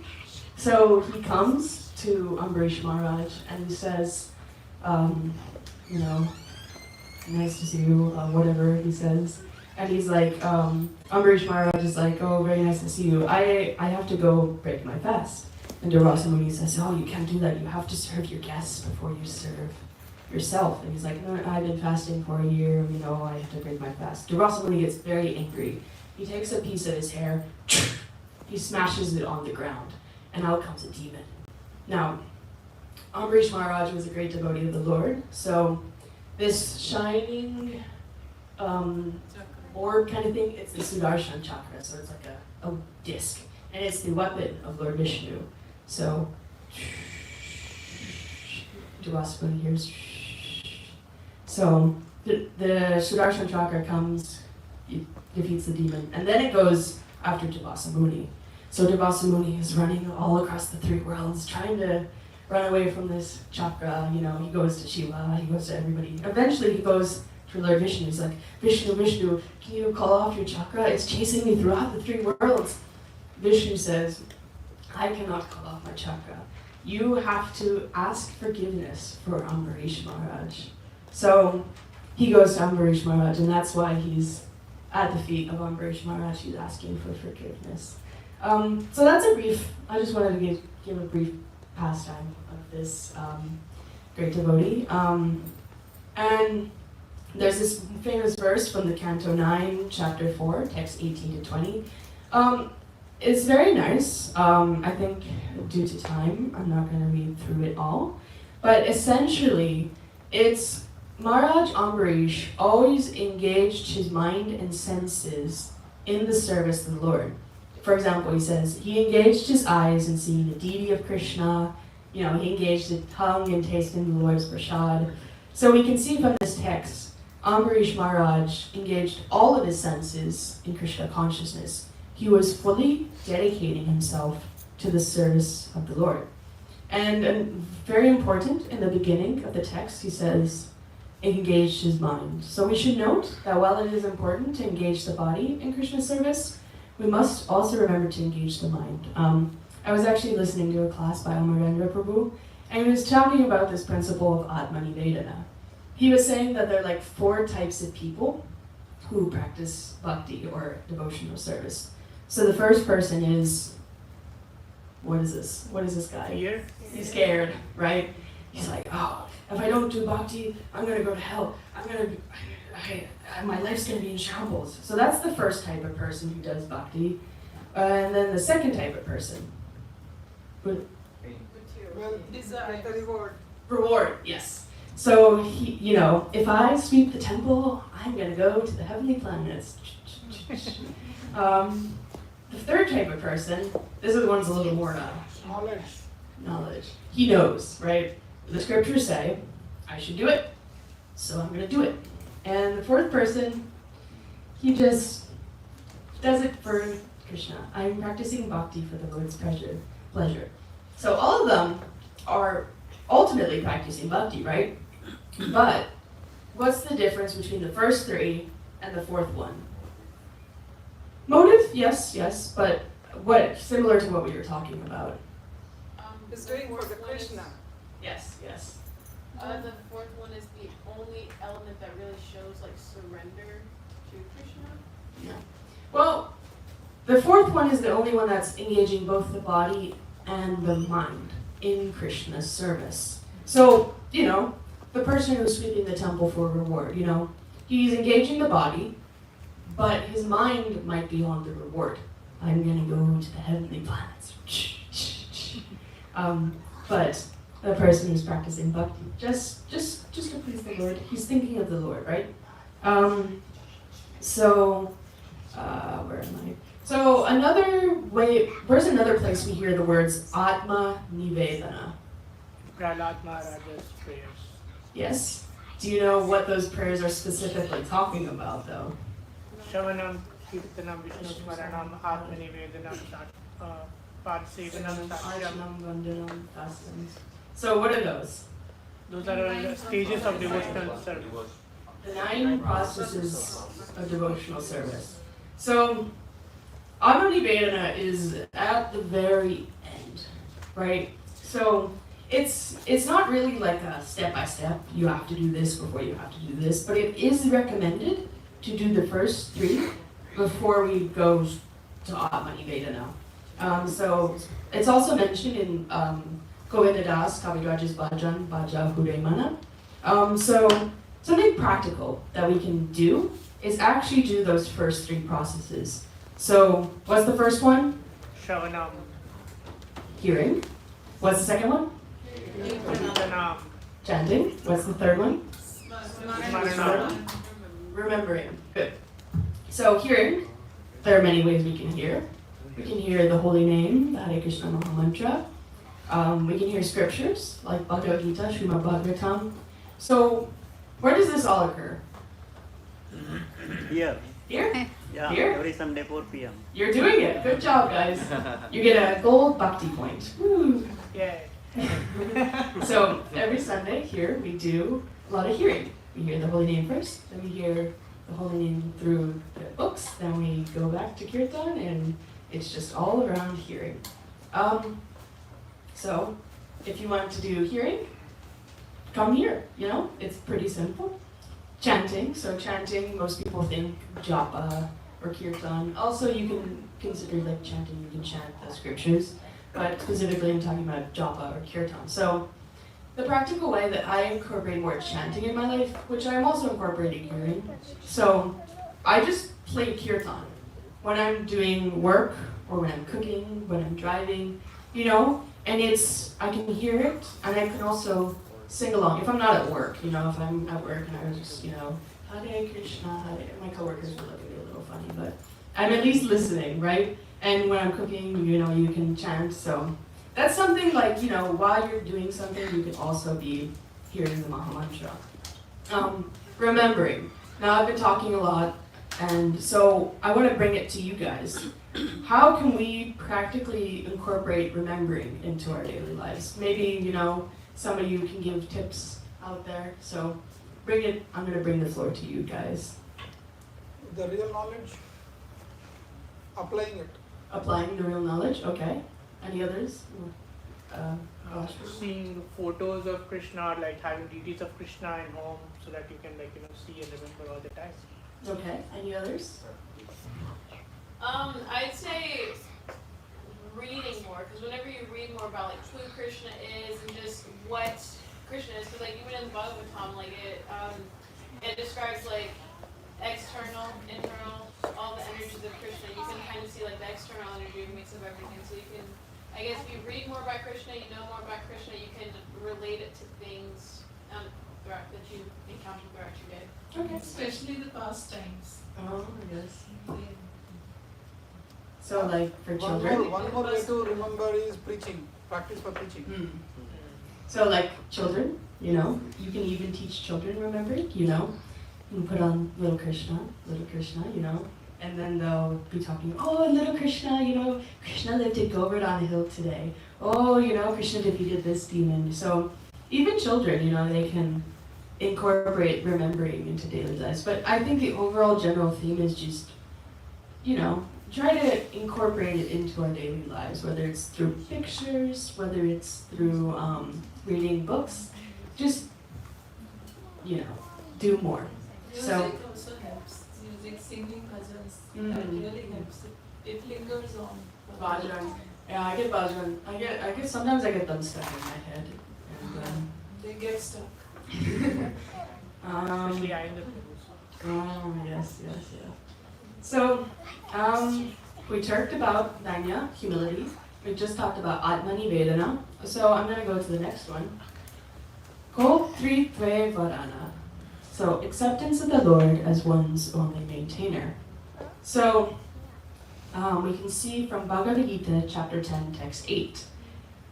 Speaker 2: So he comes to Ambarish Maharaj and he says, nice to see you, whatever he says. And he's like, Ambarish Maharaj is like, oh, very nice to see you. I have to go break my fast. And Durvasa Muni says, oh, you can't do that. You have to serve your guests before you serve yourself. And he's like, no, I've been fasting for a year. I have to break my fast. Durvasa Muni gets very angry. He takes a piece of his hair, he smashes it on the ground, and out comes a demon. Now, Ambarish Maharaj was a great devotee of the Lord, so this shining orb kind of thing, it's the Sudarshan chakra, so it's like a disc, and it's the weapon of Lord Vishnu. So, Durvasa Muni hears. So, the Sudarshan chakra comes, it defeats the demon, and then it goes after Durvasa Muni. So Durvasa Muni is running all across the 3 worlds, trying to run away from this chakra. He goes to Shiva, he goes to everybody. Eventually he goes to Lord Vishnu. He's like, Vishnu, can you call off your chakra? It's chasing me throughout the 3 worlds. Vishnu says, I cannot call off my chakra. You have to ask forgiveness for Ambarish Maharaj. So he goes to Ambarish Maharaj, and that's why he's at the feet of Ambarish Maharaj. He's asking for forgiveness. So that's I just wanted to give a brief pastime of this great devotee. And there's this famous verse from the Canto 9, Chapter 4, text 18 to 20. It's very nice. I think due to time, I'm not going to read through it all. But essentially, it's Maharaj Ambarish always engaged his mind and senses in the service of the Lord. For example, he says, he engaged his eyes in seeing the deity of Krishna. He engaged his tongue in tasting the Lord's prasad. So we can see from this text, Ambarish Maharaj engaged all of his senses in Krishna consciousness. He was fully dedicating himself to the service of the Lord. And very important, in the beginning of the text, he says, engaged his mind. So we should note that while it is important to engage the body in Krishna's service, we must also remember to engage the mind. I was actually listening to a class by Amarendra Prabhu, and he was talking about this principle of Atma-nivedana. He was saying that there are like 4 types of people who practice bhakti or devotional service. So the first person is, what is this? What is this guy?
Speaker 1: Fear.
Speaker 2: He's scared, right? He's like, oh, if I don't do bhakti, I'm gonna go to hell. My life's gonna be in shambles. So that's the first type of person who does bhakti. And then the second type of person.
Speaker 4: Well, desire.
Speaker 12: Get the reward.
Speaker 2: Reward, yes. So, if I sweep the temple, I'm gonna go to the heavenly planets. The third type of person, this is the one's a little more knowledge. He knows, right? The scriptures say, I should do it, so I'm gonna do it. And the fourth person, he just does it for Krishna. I'm practicing bhakti for the Lord's pleasure. So all of them are ultimately practicing bhakti, right? But what's the difference between the first three and the fourth one? Motive, yes, but what similar to what we were talking about.
Speaker 12: Is doing for the Krishna.
Speaker 2: Yes.
Speaker 4: The fourth one is the only element that really shows like surrender to Krishna.
Speaker 2: Yeah. Well, the fourth one is the only one that's engaging both the body and the mind in Krishna's service. So, the person who's sweeping the temple for reward, he's engaging the body, but his mind might be on the reward. I'm going to go to the heavenly planets. But the person who's practicing bhakti, just to please the Lord, he's thinking of the Lord, right? Where am I? So where's another place we hear the words Atma Nivedana?
Speaker 1: Prahlad Maharaja's prayers.
Speaker 2: Yes? Do you know what those prayers are specifically talking about, though?
Speaker 1: Shavanam, Kirtanam, Vishnu Smaranam, Atma Nivedanam, Padsevanam, Sakshyam.
Speaker 2: Archanam, Vandanam, Dastam. So what are those?
Speaker 1: Those are all the stages of devotional service.
Speaker 2: The 9 processes of devotional service. So, Atma Nivedana is at the very end, right? So, it's not really like a step-by-step, you have to do this before you have to do this, but it is recommended to do the first 3 before we go to Atma Nivedana. So, it's also mentioned in Govinda Das Kaviraj's Bhajan, Bhaja Huremana. So, something practical that we can do is actually do those first 3 processes. So, what's the first one?
Speaker 1: Shavanam.
Speaker 2: Hearing. What's the second one?
Speaker 1: Kirtanam.
Speaker 2: Chanting. What's the third one?
Speaker 1: Smaranam.
Speaker 2: Remembering. Good. So, hearing, there are many ways we can hear. We can hear the holy name, the Hare Krishna Maha Mantra. We can hear scriptures like Bhagavad Gita, Srimad Bhagavatam. So, where does this all occur?
Speaker 13: Here.
Speaker 2: Here?
Speaker 13: Yeah,
Speaker 2: Here?
Speaker 13: every Sunday 4 p.m.
Speaker 2: You're doing it. Good job, guys. You get a gold bhakti point. Woo.
Speaker 1: Yay.
Speaker 2: So every Sunday here we do a lot of hearing. We hear the holy name first, then we hear the holy name through the books, then we go back to kirtan, and it's just all around hearing. So if you want to do hearing, come here. It's pretty simple. Chanting. So chanting, most people think japa or kirtan. Also, you can consider like chanting. You can chant the scriptures, but specifically, I'm talking about japa or kirtan. So, the practical way that I incorporate more chanting in my life, which I'm also incorporating hearing. So, I just play kirtan when I'm doing work or when I'm cooking, when I'm driving, and I can hear it, and I can also sing along. If I'm not at work, if I'm at work and I was just, Hare Krishna, my coworkers will look at me a little funny, but I'm at least listening, right? And when I'm cooking, you can chant. So that's something like, while you're doing something, you can also be hearing the Maha Mantra. Remembering. Now I've been talking a lot, and so I want to bring it to you guys. How can we practically incorporate remembering into our daily lives? Maybe, some of you can give tips out there. So I'm going to bring the floor to you guys.
Speaker 12: The real knowledge, applying it.
Speaker 2: Applying the real knowledge, okay. Any others?
Speaker 1: Seeing photos of Krishna, like having deities of Krishna in home, so that you can see and remember all the time.
Speaker 2: Okay. Any others?
Speaker 4: I'd say reading more, because whenever you read more about who Krishna is and just what Krishna is, because even in the Bhagavatam, it describes external, internal, all the energies of Krishna. You can kind of see the external energy mix of everything. So you can, I guess, if you read more about Krishna, you know more about Krishna, you can relate it to things that you encounter throughout your day.
Speaker 2: Okay.
Speaker 12: Especially the pastimes.
Speaker 2: Oh, yes. So, for
Speaker 12: One
Speaker 2: children?
Speaker 12: more way to remember is preaching. Practice for preaching.
Speaker 2: So, children, you can even teach children remembering, and put on little Krishna, you know, and then they'll be talking, oh, little Krishna, you know, Krishna lifted Govardhan hill today. Oh, you know, Krishna defeated this demon. So even children, you know, they can incorporate remembering into daily lives. But I think the overall general theme is just, you know, try to incorporate it into our daily lives, whether it's through pictures, whether it's through reading books, just, you know, do more.
Speaker 13: Music
Speaker 2: So,
Speaker 13: also helps. Music, singing bhajans, that
Speaker 2: Mhm.
Speaker 13: really helps. It lingers on.
Speaker 2: bhajan. Yeah, I get bhajan. Sometimes I get them stuck in my head. And,
Speaker 13: They get stuck.
Speaker 1: Especially I in the blues.
Speaker 2: Oh, yes. So, we talked about Danya, humility. We just talked about Atmani Vedana. So I'm going to go to the next one. Ko Tritve Varana. So, acceptance of the Lord as one's only maintainer. So, we can see from Bhagavad Gita, chapter 10, text 8.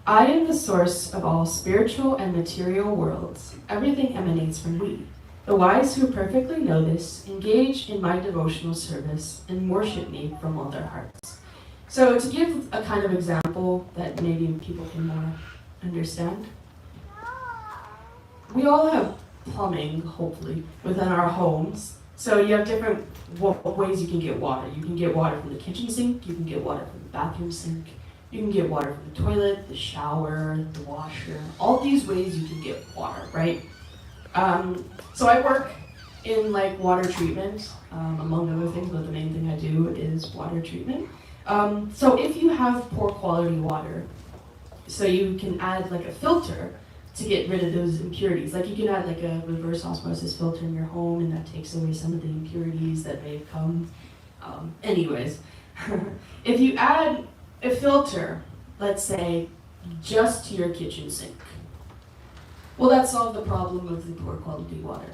Speaker 2: I am the source of all spiritual and material worlds. Everything emanates from me. The wise who perfectly know this engage in my devotional service and worship me from all their hearts. So to give a kind of example that maybe people can more understand, we all have plumbing, hopefully, within our homes. So you have different ways you can get water. You can get water from the kitchen sink, you can get water from the bathroom sink, you can get water from the toilet, the shower, the washer. All these ways you can get water, right? So I work in like water treatment, among other things, but the main thing I do is water treatment. So if you have poor quality water, so you can add like a filter to get rid of those impurities. Like you can add like a reverse osmosis filter in your home, and that takes away some of the impurities that may have come. Anyways, if you add a filter, let's say, just to your kitchen sink, will that solve the problem of the poor quality water?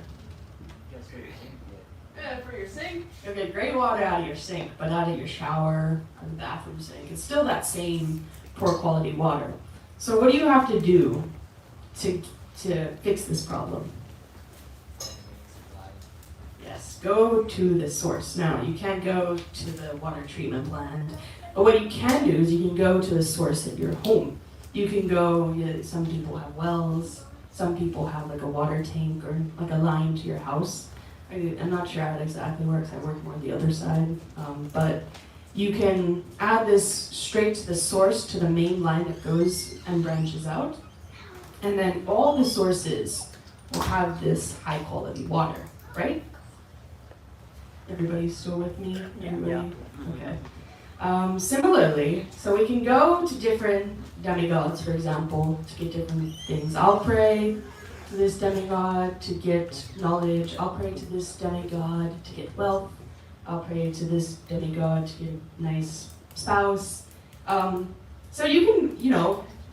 Speaker 2: Yeah, for your sink. You'll get great water out of your sink, but out of your shower or the bathroom sink, it's still that same poor quality water. So what do you have to do to fix this problem? Yes, go to the source. Now, you can't go to the water treatment plant, but what you can do is you can go to the source at your home. You can go, some people have wells, some people have like a water tank or like a line to your house. I'm not sure how it exactly works. I work more on the other side. But you can add this straight to the source, to the main line that goes and branches out. And then all the sources will have this high quality water, right? Everybody still with me? Everybody? Okay. Similarly, so we can go to different demigods, for example, to get different things. I'll pray to this demigod to get knowledge. I'll pray to this demigod to get wealth. I'll pray to this demigod to get a nice spouse. So you can,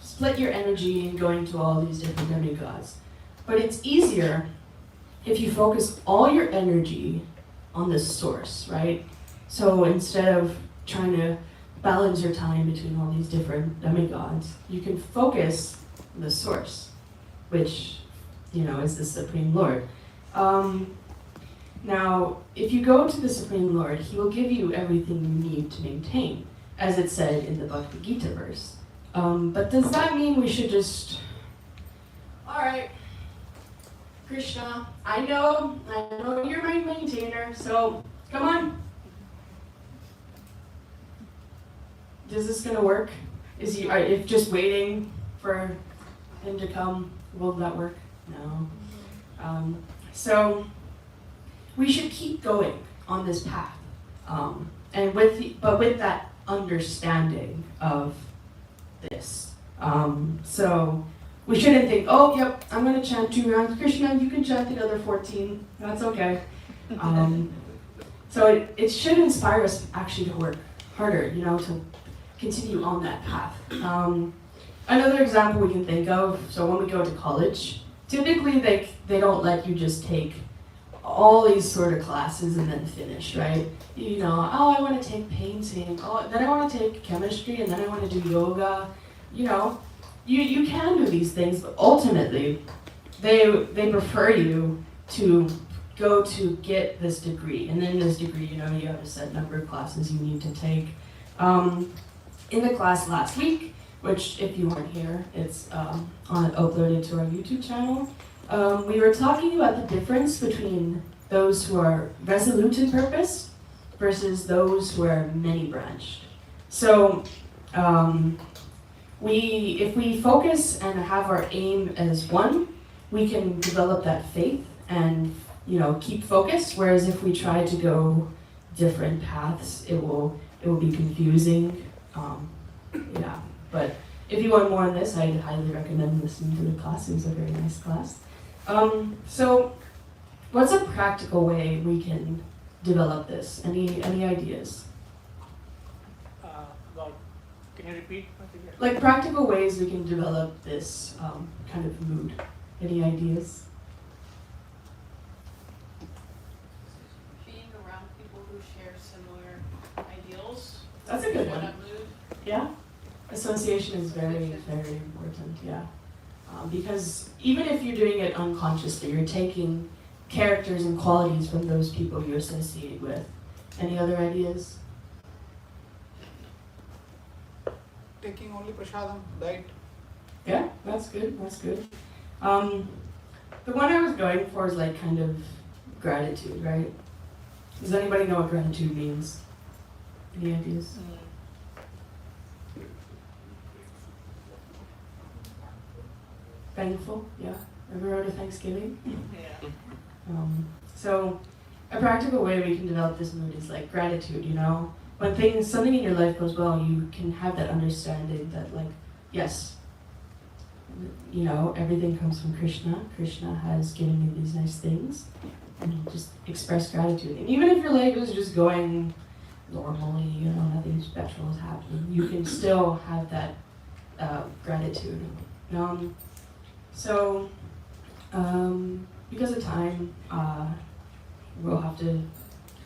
Speaker 2: split your energy in going to all these different demigods. But it's easier if you focus all your energy on the source, right? So instead of trying to balance your time between all these different demigods, you can focus on the source, which, is the Supreme Lord. Now, if you go to the Supreme Lord, He will give you everything you need to maintain, as it said in the Bhagavad Gita verse. But does that mean we should just, all right, Krishna, I know you're my maintainer, so come on. Is this gonna work? If just waiting for Him to come, will that work? No. So we should keep going on this path, and with that understanding of this. So we shouldn't think, oh, yep, I'm going to chant 2 rounds. Krishna, you can chant the other 14. That's okay. So it should inspire us actually to work harder, to continue on that path. Another example we can think of, so when we go to college, typically they don't let you just take all these sort of classes and then finish, right? I want to take painting, then I want to take chemistry, and then I want to do yoga. You can do these things, but ultimately, they prefer you to go to get this degree. And then this degree, you have a set number of classes you need to take. In the class last week, which if you weren't here, it's uploaded to our YouTube channel, we were talking about the difference between those who are resolute in purpose versus those who are many-branched. So if we focus and have our aim as one, we can develop that faith and keep focused. Whereas if we try to go different paths, it will be confusing. But if you want more on this, I'd highly recommend listening to the class. It was a very nice class. So what's a practical way we can develop this? Any ideas?
Speaker 1: Can you repeat?
Speaker 2: Like practical ways we can develop this kind of mood. Any ideas?
Speaker 4: Being around people who share similar ideals.
Speaker 2: That's a good one.
Speaker 4: That mood.
Speaker 2: Yeah? Association is very, very important, yeah. Because even if you're doing it unconsciously, you're taking characters and qualities from those people you associate with. Any other ideas?
Speaker 12: Taking only prasadam, diet.
Speaker 2: Yeah, that's good, that's good. The one I was going for is like kind of gratitude, right? Does anybody know what gratitude means? Any ideas? Thankful, yeah. Ever heard of Thanksgiving?
Speaker 1: Yeah.
Speaker 2: So a practical way we can develop this mood is like gratitude, When something in your life goes well, you can have that understanding that like, yes, everything comes from Krishna. Krishna has given me these nice things. And you just express gratitude. And even if your life is just going normally, nothing special is happening, you can still have that gratitude. Because of time, we'll have to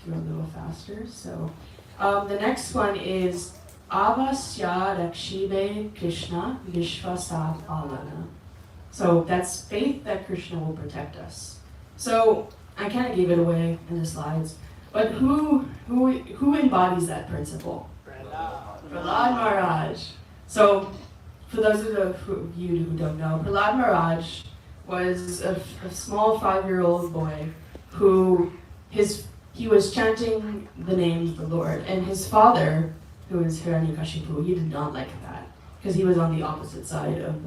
Speaker 2: go a little faster. So the next one is Avasya Rakshibe Krishna Vishvasat Alana. So that's faith that Krishna will protect us. So I kind of gave it away in the slides, but who embodies that principle? Prahlad Maharaj. So for those of you who don't know, Prahlad Maharaj was a small 5-year-old boy who he was chanting the name of the Lord, and his father, who was Hiranyakashipu, he did not like that because he was on the opposite side of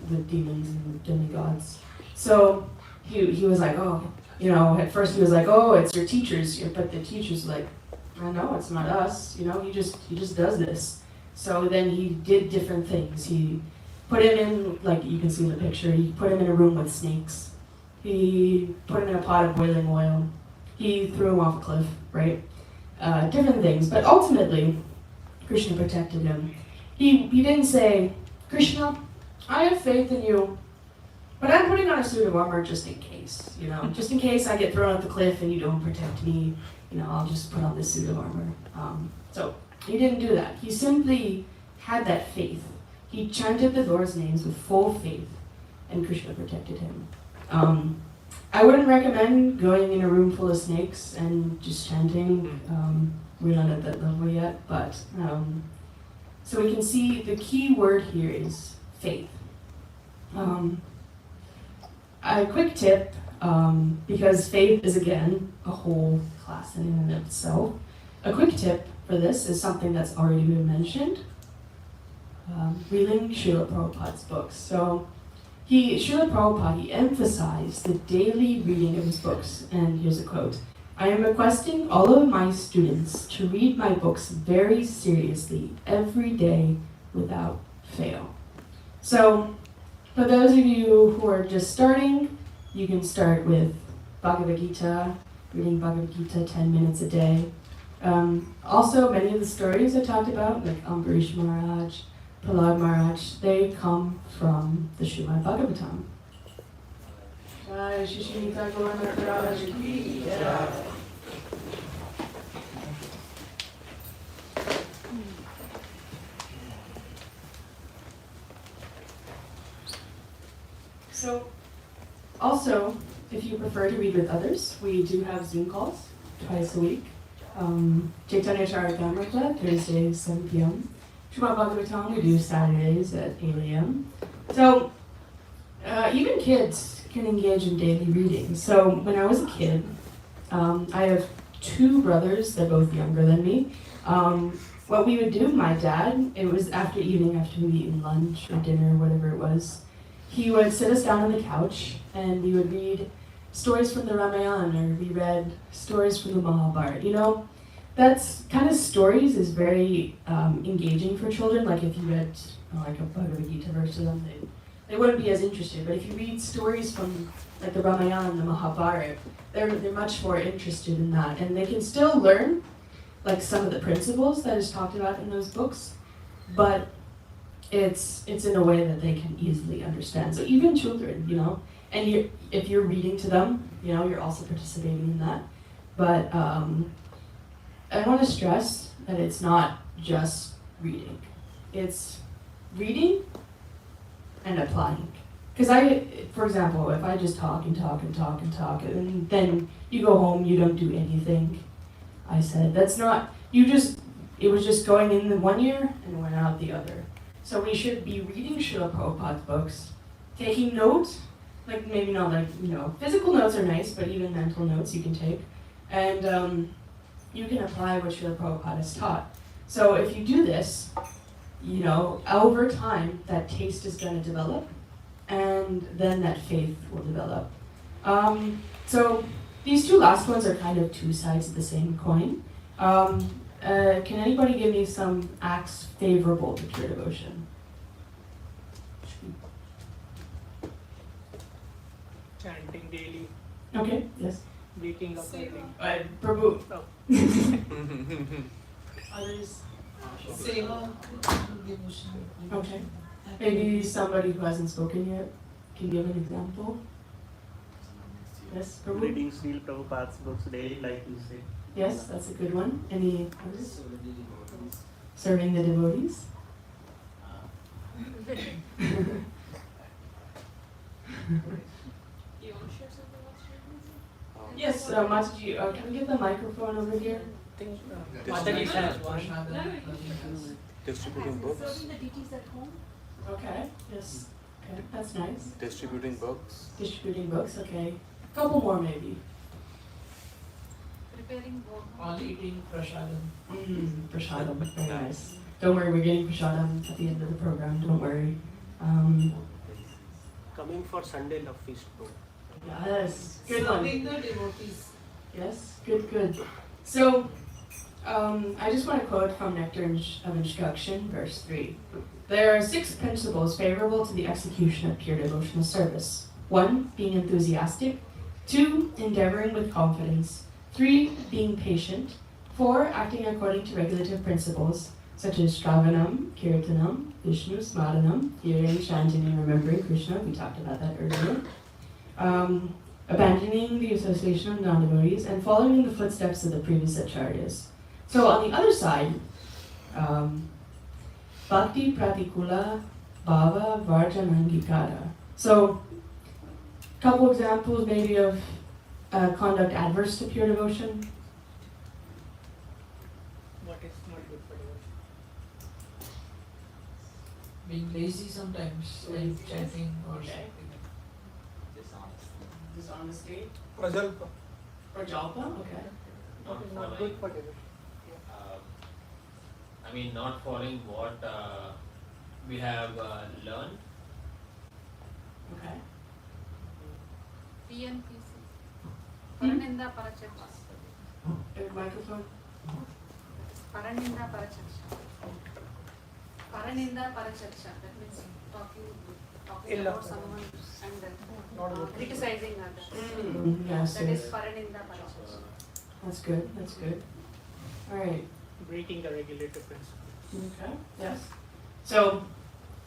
Speaker 2: the demons and demigods. So he was like, at first he was like, oh, it's your teachers, but the teachers were like, no, it's not us, he just does this. So then he did different things. He put him in, like you can see in the picture, he put him in a room with snakes. He put him in a pot of boiling oil. He threw him off a cliff, right? Different things, but ultimately, Krishna protected him. He didn't say, Krishna, I have faith in you, but I'm putting on a suit of armor just in case, just in case I get thrown off the cliff and you don't protect me, I'll just put on this suit of armor. So he didn't do that. He simply had that faith. He chanted the Lord's names with full faith, and Krishna protected him. I wouldn't recommend going in a room full of snakes and just chanting. We're not at that level yet, but so we can see the key word here is faith. A quick tip, because faith is again a whole class in and of itself. A quick tip for this is something that's already been mentioned. Reading Srila Prabhupada's books. So Srila Prabhupada, he emphasized the daily reading of his books, and here's a quote. I am requesting all of my students to read my books very seriously every day without fail. So for those of you who are just starting, you can start with Bhagavad Gita, reading Bhagavad Gita 10 minutes a day. Also, many of the stories I talked about, like Ambarish Maharaj, Prahlad Maharaj, they come from the Srimad Bhagavatam. Jai Shri Shri Thakur Maharaj ki jai. So, also, if you prefer to read with others, we do have Zoom calls twice a week. Chaitanya Charitamrita, Thursdays, 7 p.m. Srimad Bhagavatam, we do Saturdays at 8 a.m. So, even kids can engage in daily reading. So, when I was a kid, I have 2 brothers, they're both younger than me. What we would do, my dad, it was after eating, after we eaten lunch or dinner, whatever it was, he would sit us down on the couch and we would read stories from the Ramayana, or we read stories from the Mahabharata. You know, that's kind of stories is very engaging for children. Like if you read like a Bhagavad Gita verse to them, they wouldn't be as interested. But if you read stories from like the Ramayana and the Mahabharata, they're much more interested in that, and they can still learn like some of the principles that is talked about in those books, but it's in a way that they can easily understand. So even children, you know, and if you're reading to them, you know, you're also participating in that. But I want to stress that it's not just reading. It's reading and applying. Because for example, if I just talk and talk and talk and talk, and then you go home, you don't do anything I said, that's not, it was just going in the one ear and went out the other. So we should be reading Srila Prabhupada's books, taking notes, like maybe not like, you know, physical notes are nice, but even mental notes you can take. And you can apply what Srila Prabhupada has taught. So if you do this, you know, over time, that taste is going to develop, and then that faith will develop. So these 2 last ones are kind of 2 sides of the same coin. Can anybody give me some acts favorable to pure devotion?
Speaker 1: Chanting daily,
Speaker 2: Okay, yes.
Speaker 1: waking up early.
Speaker 2: Prabhu. Others?
Speaker 13: Seva, devotion.
Speaker 2: Okay. Maybe somebody who hasn't spoken yet can give an example. Yes, Prabhu?
Speaker 14: Reading Srila Prabhupada's books daily, like you said.
Speaker 2: Yes, that's a good one. Any others? Serving the devotees.
Speaker 4: You want to share something else?
Speaker 2: Yes, Mataji, can we get the microphone over here?
Speaker 1: Mataji has one.
Speaker 7: Distributing books.
Speaker 3: Serving the deities at home.
Speaker 2: Okay, yes. Okay, that's nice.
Speaker 7: Distributing books.
Speaker 2: Distributing books, okay. Couple more maybe.
Speaker 3: Preparing work.
Speaker 9: All eating prasadam.
Speaker 2: Prasadam, very nice. Don't worry, we're getting prasadam at the end of the program, don't worry.
Speaker 14: Coming for Sunday Love Feast too.
Speaker 2: Yes, good one.
Speaker 13: Serving the devotees.
Speaker 2: Yes, good. So, I just want to quote from Nectar of Instruction, verse 3. There are 6 principles favorable to the execution of pure devotional service. 1, being enthusiastic. 2, endeavoring with confidence. 3, being patient. 4, acting according to regulative principles, such as Shravanam, Kirtanam, Vishnu, Smaranam, hearing, chanting, and remembering Krishna. We talked about that earlier. Abandoning the association of non-devotees and following in the footsteps of the previous acharyas. So on the other side, Bhakti Pratikula Bhava Varjanangikara. So, couple examples maybe of conduct adverse to pure devotion.
Speaker 1: What is not good for devotion?
Speaker 9: Being lazy sometimes, like chanting or something.
Speaker 2: Dishonesty.
Speaker 12: Prajalpa.
Speaker 2: Prajalpa, okay.
Speaker 1: What is not good for devotion?
Speaker 15: I mean, not following what we have learned.
Speaker 2: Okay.
Speaker 3: PNPC. Paraninda Paracharsha.
Speaker 2: Microphone.
Speaker 3: Paraninda Paracharsha. Paraninda Paracharsha. That means talking about someone and then criticizing others.
Speaker 2: Yes,
Speaker 3: That is
Speaker 2: yes.
Speaker 3: Paraninda Paracharsha.
Speaker 2: That's good. All right.
Speaker 1: Breaking the regulative principle.
Speaker 2: Okay, yes. So,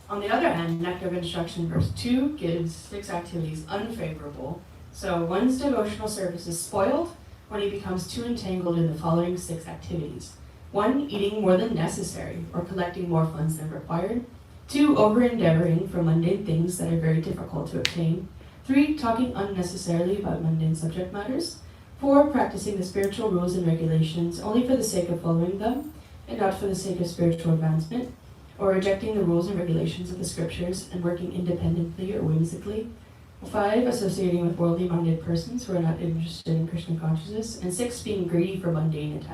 Speaker 2: on the other hand, Nectar of Instruction, verse 2 gives 6 activities unfavorable. So, one's devotional service is spoiled when he becomes too entangled in the following 6 activities. 1, eating more than necessary or collecting more funds than required. 2, over-endeavoring for mundane things that are very difficult to obtain. 3. Talking unnecessarily about mundane subject matters. 4. Practicing the spiritual rules and regulations only for the sake of following them and not for the sake of spiritual advancement, or rejecting the rules and regulations of the scriptures and working independently or whimsically. 5. Associating with worldly minded persons who are not interested in Krishna consciousness. And 6. Being greedy for mundane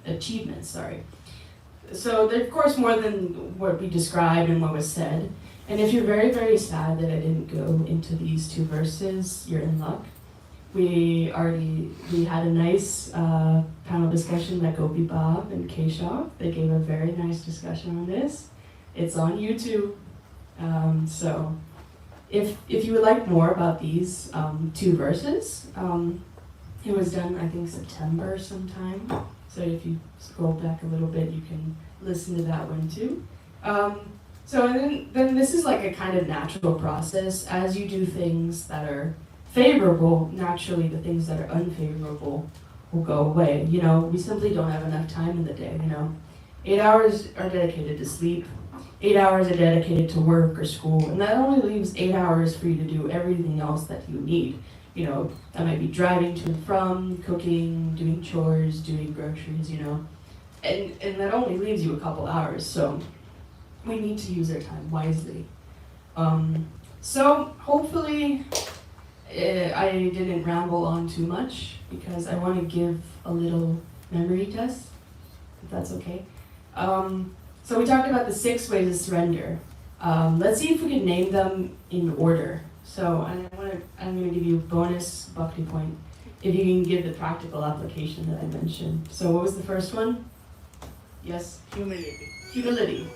Speaker 2: achievements. So there's of course more than what we described and what was said. And if you're very, very sad that I didn't go into these 2 verses, you're in luck. We had a nice panel discussion that Gopi Bob and Keshav, they gave a very nice discussion on this. It's on YouTube. So if you would like more about these 2 verses, it was done I think September sometime. So if you scroll back a little bit, you can listen to that one too. So and then this is like a kind of natural process. As you do things that are favorable, naturally the things that are unfavorable will go away. We simply don't have enough time in the day. 8 hours are dedicated to sleep, 8 hours are dedicated to work or school, and that only leaves 8 hours for you to do everything else that you need. That might be driving to and from, cooking, doing chores, doing groceries, and that only leaves you a couple hours. So we need to use our time wisely. So hopefully I didn't ramble on too much because I want to give a little memory test, if that's okay. So we talked about the 6 ways of surrender. Let's see if we can name them in order. So I'm going to give you a bonus bhakti point if you can give the practical application that I mentioned. So what was the first one? Yes?
Speaker 1: Humility.
Speaker 2: Humility.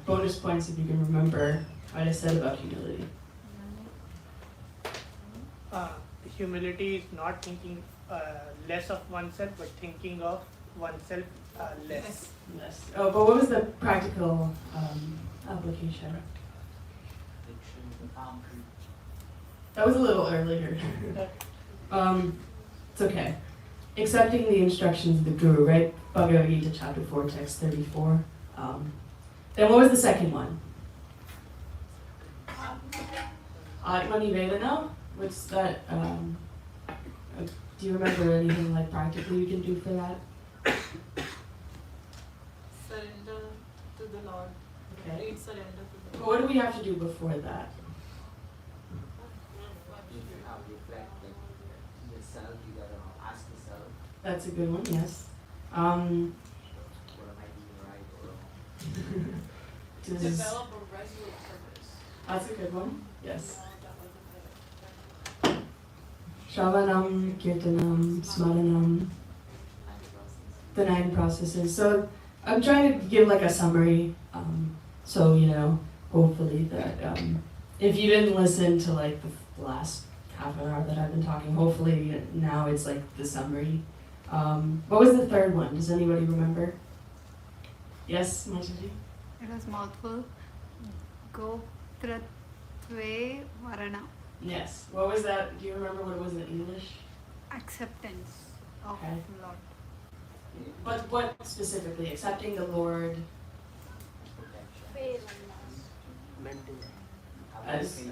Speaker 2: Bonus points if you can remember what I said about humility.
Speaker 1: Humility is not thinking less of oneself, but thinking of oneself less.
Speaker 2: Less. Oh, but what was the practical application? That was a little earlier. It's okay. Accepting the instructions of the Guru, right? Bhagavad Gita chapter 4, text 34. Then what was the second one? Atmanivedana? What's that? Do you remember anything like practically you can do for that?
Speaker 4: Surrender to the Lord.
Speaker 2: Okay.
Speaker 4: Surrender to the
Speaker 2: What do we have to do before that? That's a good one, yes.
Speaker 4: Develop a resolute purpose.
Speaker 2: That's a good one, yes. Shravanam, Kirtanam, Smaranam, the 9 processes. So I'm trying to give like a summary, so hopefully that if you didn't listen to like the last half an hour that I've been talking, hopefully now it's like the summary. What was the third one? Does anybody remember? Yes, Marisha?
Speaker 16: It was mouthful. Go Tratve Varana.
Speaker 2: Yes. What was that? Do you remember what it was in English?
Speaker 16: Acceptance of
Speaker 2: Okay.
Speaker 16: Lord.
Speaker 2: But what specifically? Accepting the Lord as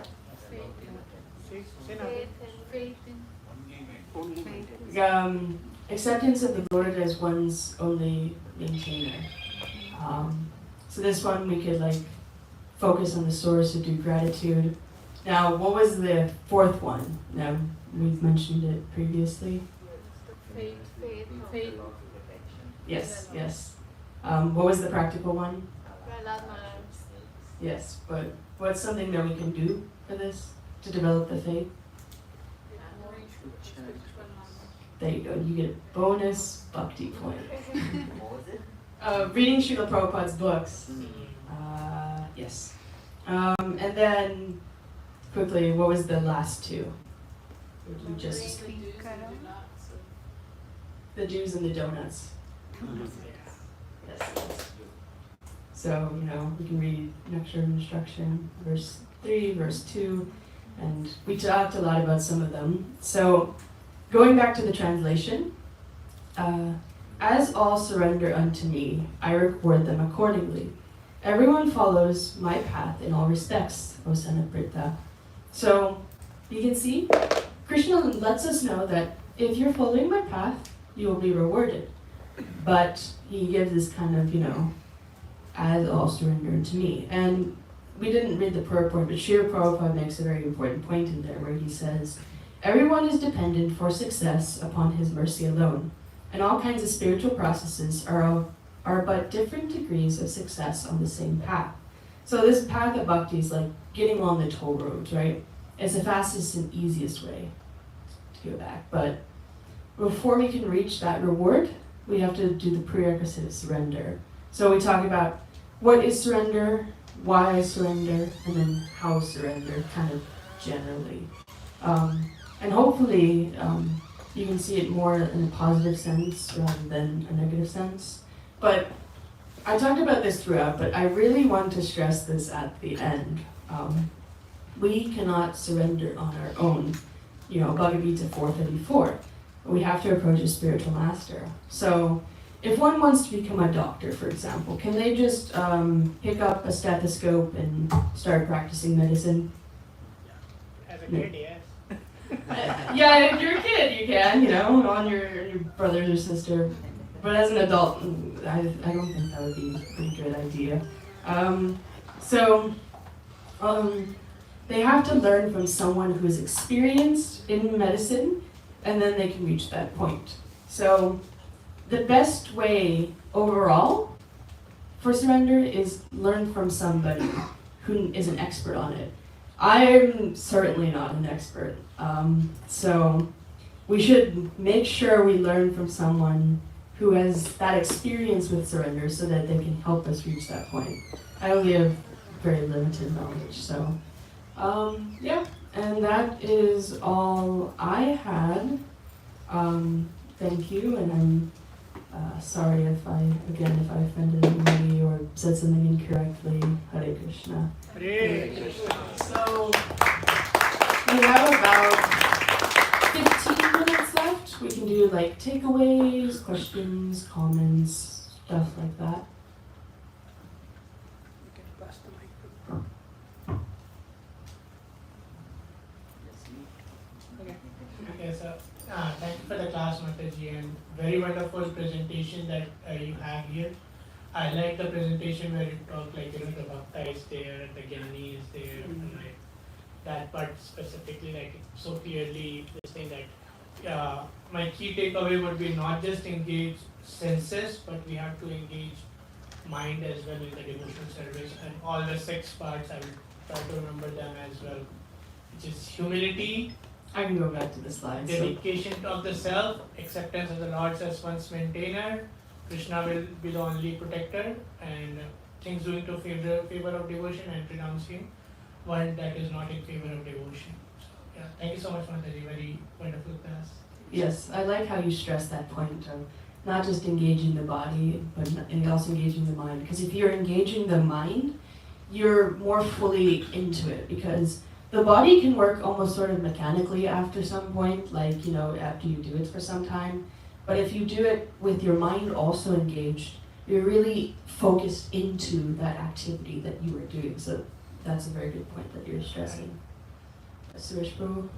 Speaker 2: acceptance of the Lord as one's only maintainer. So this one we could like focus on the source of due gratitude. Now, what was the 4th one? Now, we've mentioned it previously.
Speaker 3: Faith.
Speaker 2: Yes, yes. What was the practical one? Yes, but what's something that we can do for this to develop the faith? There you go. You get a bonus bhakti point. Reading Srila Prabhupada's books. Yes. And then quickly, what was the last 2? We just the do's and the donuts. Yes. So we can read Nectar of Instruction, verse 3, verse 2, and we talked a lot about some of them. So going back to the translation, as all surrender unto me, I reward them accordingly. Everyone follows my path in all respects, O son of Pritha. So you can see, Krishna lets us know that if you're following my path, you will be rewarded. But he gives this kind of, as all surrender to me. And we didn't read the purport, but Srila Prabhupada makes a very important point in there where he says, everyone is dependent for success upon his mercy alone, and all kinds of spiritual processes are but different degrees of success on the same path. So this path of bhakti is like getting on the toll roads, right? It's the fastest and easiest way to go back. But before we can reach that reward, we have to do the prerequisite of surrender. So we talk about what is surrender, why surrender, and then how surrender, kind of generally. And hopefully you can see it more in a positive sense rather than a negative sense. But I talked about this throughout, but I really want to stress this at the end. We cannot surrender on our own. Bhagavad Gita 4:34. We have to approach a spiritual master. So if one wants to become a doctor, for example, can they just pick up a stethoscope and start practicing medicine?
Speaker 1: As a kid, yes.
Speaker 2: Yeah, if you're a kid, you can, on your brother or sister. But as an adult, I don't think that would be a pretty good idea. They have to learn from someone who's experienced in medicine, and then they can reach that point. So the best way overall for surrender is learn from somebody who is an expert on it. I'm certainly not an expert. So we should make sure we learn from someone who has that experience with surrender so that they can help us reach that point. I only have very limited knowledge, so and that is all I had. Thank you, and I'm sorry if I offended anybody or said something incorrectly. Hare Krishna.
Speaker 1: Hare Krishna.
Speaker 2: So we have about 15 minutes left. We can do like takeaways, questions, comments, stuff like that.
Speaker 1: You can pass the mic. Okay, so thank you for the class, Mataji, and very wonderful presentation that you have here. I like the presentation where you talk the Bhakta is there, the Gyani is there, and like that part specifically, like so clearly this thing that my key takeaway would be not just engage senses, but we have to engage mind as well in the devotional service, and all the 6 parts I will try to remember them as well, which is humility.
Speaker 2: I can go back to the slides.
Speaker 1: Dedication of the self, acceptance of the Lord as one's maintainer, Krishna will be the only protector, and things doing to favor of devotion, and renouncing one that is not in favor of devotion. So, yeah, thank you so much, Mataji. Very wonderful class.
Speaker 2: Yes, I like how you stress that point of not just engaging the body, but also engaging the mind. Because if you're engaging the mind, you're more fully into it. Because the body can work almost sort of mechanically after some point, like, after you do it for some time. But if you do it with your mind also engaged, you're really focused into that activity that you were doing. So that's a very good point that you're stressing. Suresh Prabhu?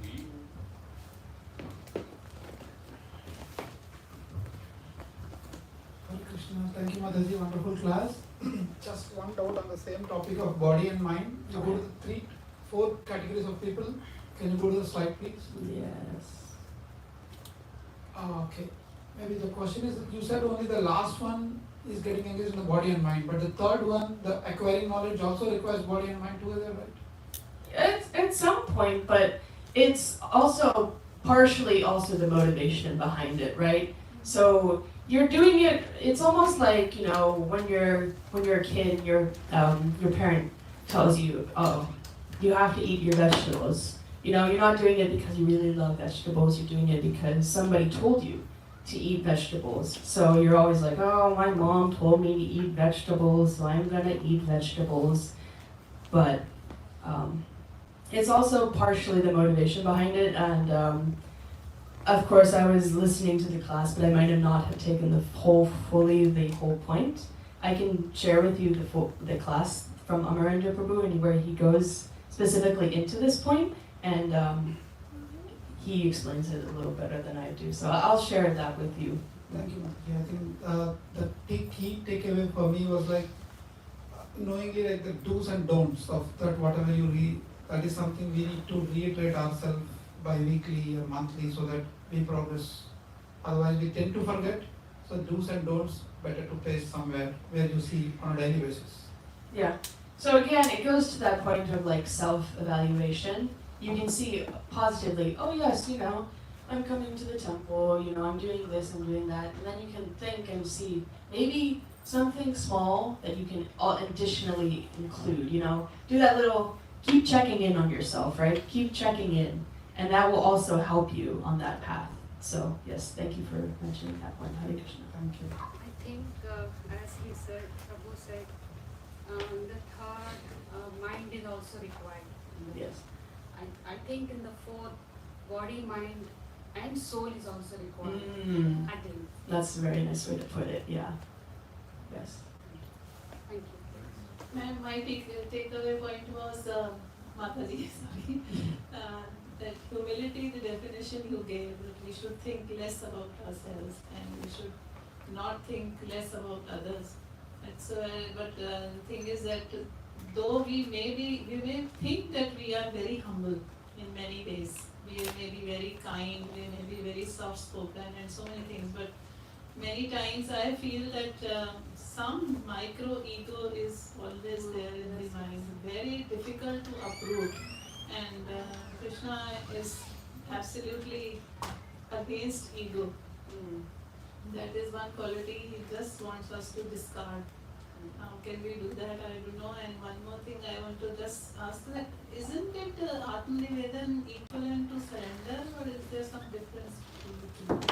Speaker 12: Hare Krishna. Thank you, Mataji. Wonderful class. Just one doubt on the same topic of body and mind. You go to the 4 categories of people. Can you go to the slide, please?
Speaker 2: Yes.
Speaker 12: Okay. Maybe the question is, you said only the last one is getting engaged in the body and mind, but the third one, the acquiring knowledge, also requires body and mind together, right?
Speaker 2: At some point, but it's also partially also the motivation behind it, right? So you're doing it. It's almost like when you're a kid, your parent tells you, oh, you have to eat your vegetables. You're not doing it because you really love vegetables. You're doing it because somebody told you to eat vegetables. So you're always like, oh, my mom told me to eat vegetables, so I'm gonna eat vegetables. But it's also partially the motivation behind it, and of course I was listening to the class, but I might have not have taken the whole point. I can share with you the class from Amarendra Prabhu, and where he goes specifically into this point, and he explains it a little better than I do. So I'll share that with you.
Speaker 12: Thank you, Mataji. I think the key takeaway for me was like knowingly like the do's and don'ts of that whatever you read, that is something we need to reiterate ourselves bi-weekly or monthly so that we progress. Otherwise we tend to forget. So do's and don'ts better to place somewhere where you see on a daily basis.
Speaker 2: Yeah. So again, it goes to that point of like self-evaluation. You can see positively, oh yes, I'm coming to the temple, I'm doing this, I'm doing that. And then you can think and see maybe something small that you can additionally include, do that little, keep checking in on yourself, right? Keep checking in. And that will also help you on that path. So yes, thank you for mentioning that one. Hare Krishna. Thank you.
Speaker 16: I think, as he said, Prabhu said, the third mind is also required.
Speaker 2: Yes.
Speaker 16: I think in the fourth, body, mind, and soul is also required. I think.
Speaker 2: That's a very nice way to put it. Yeah. Yes.
Speaker 16: Thank you.
Speaker 13: My takeaway point was, Mataji, sorry, that humility, the definition you gave, that we should think less about ourselves and we should not think less about others. And so, but the thing is that though we may think that we are very humble in many ways, we may be very kind, we may be very soft-spoken and so many things, but many times I feel that some micro-ego is always there in the mind, very difficult to uproot. And Krishna is absolutely against ego. That is one quality he just wants us to discard. How can we do that? I don't know. And one more thing I want to just ask that, isn't it Atmanivedan equivalent to surrender, or is there some difference between the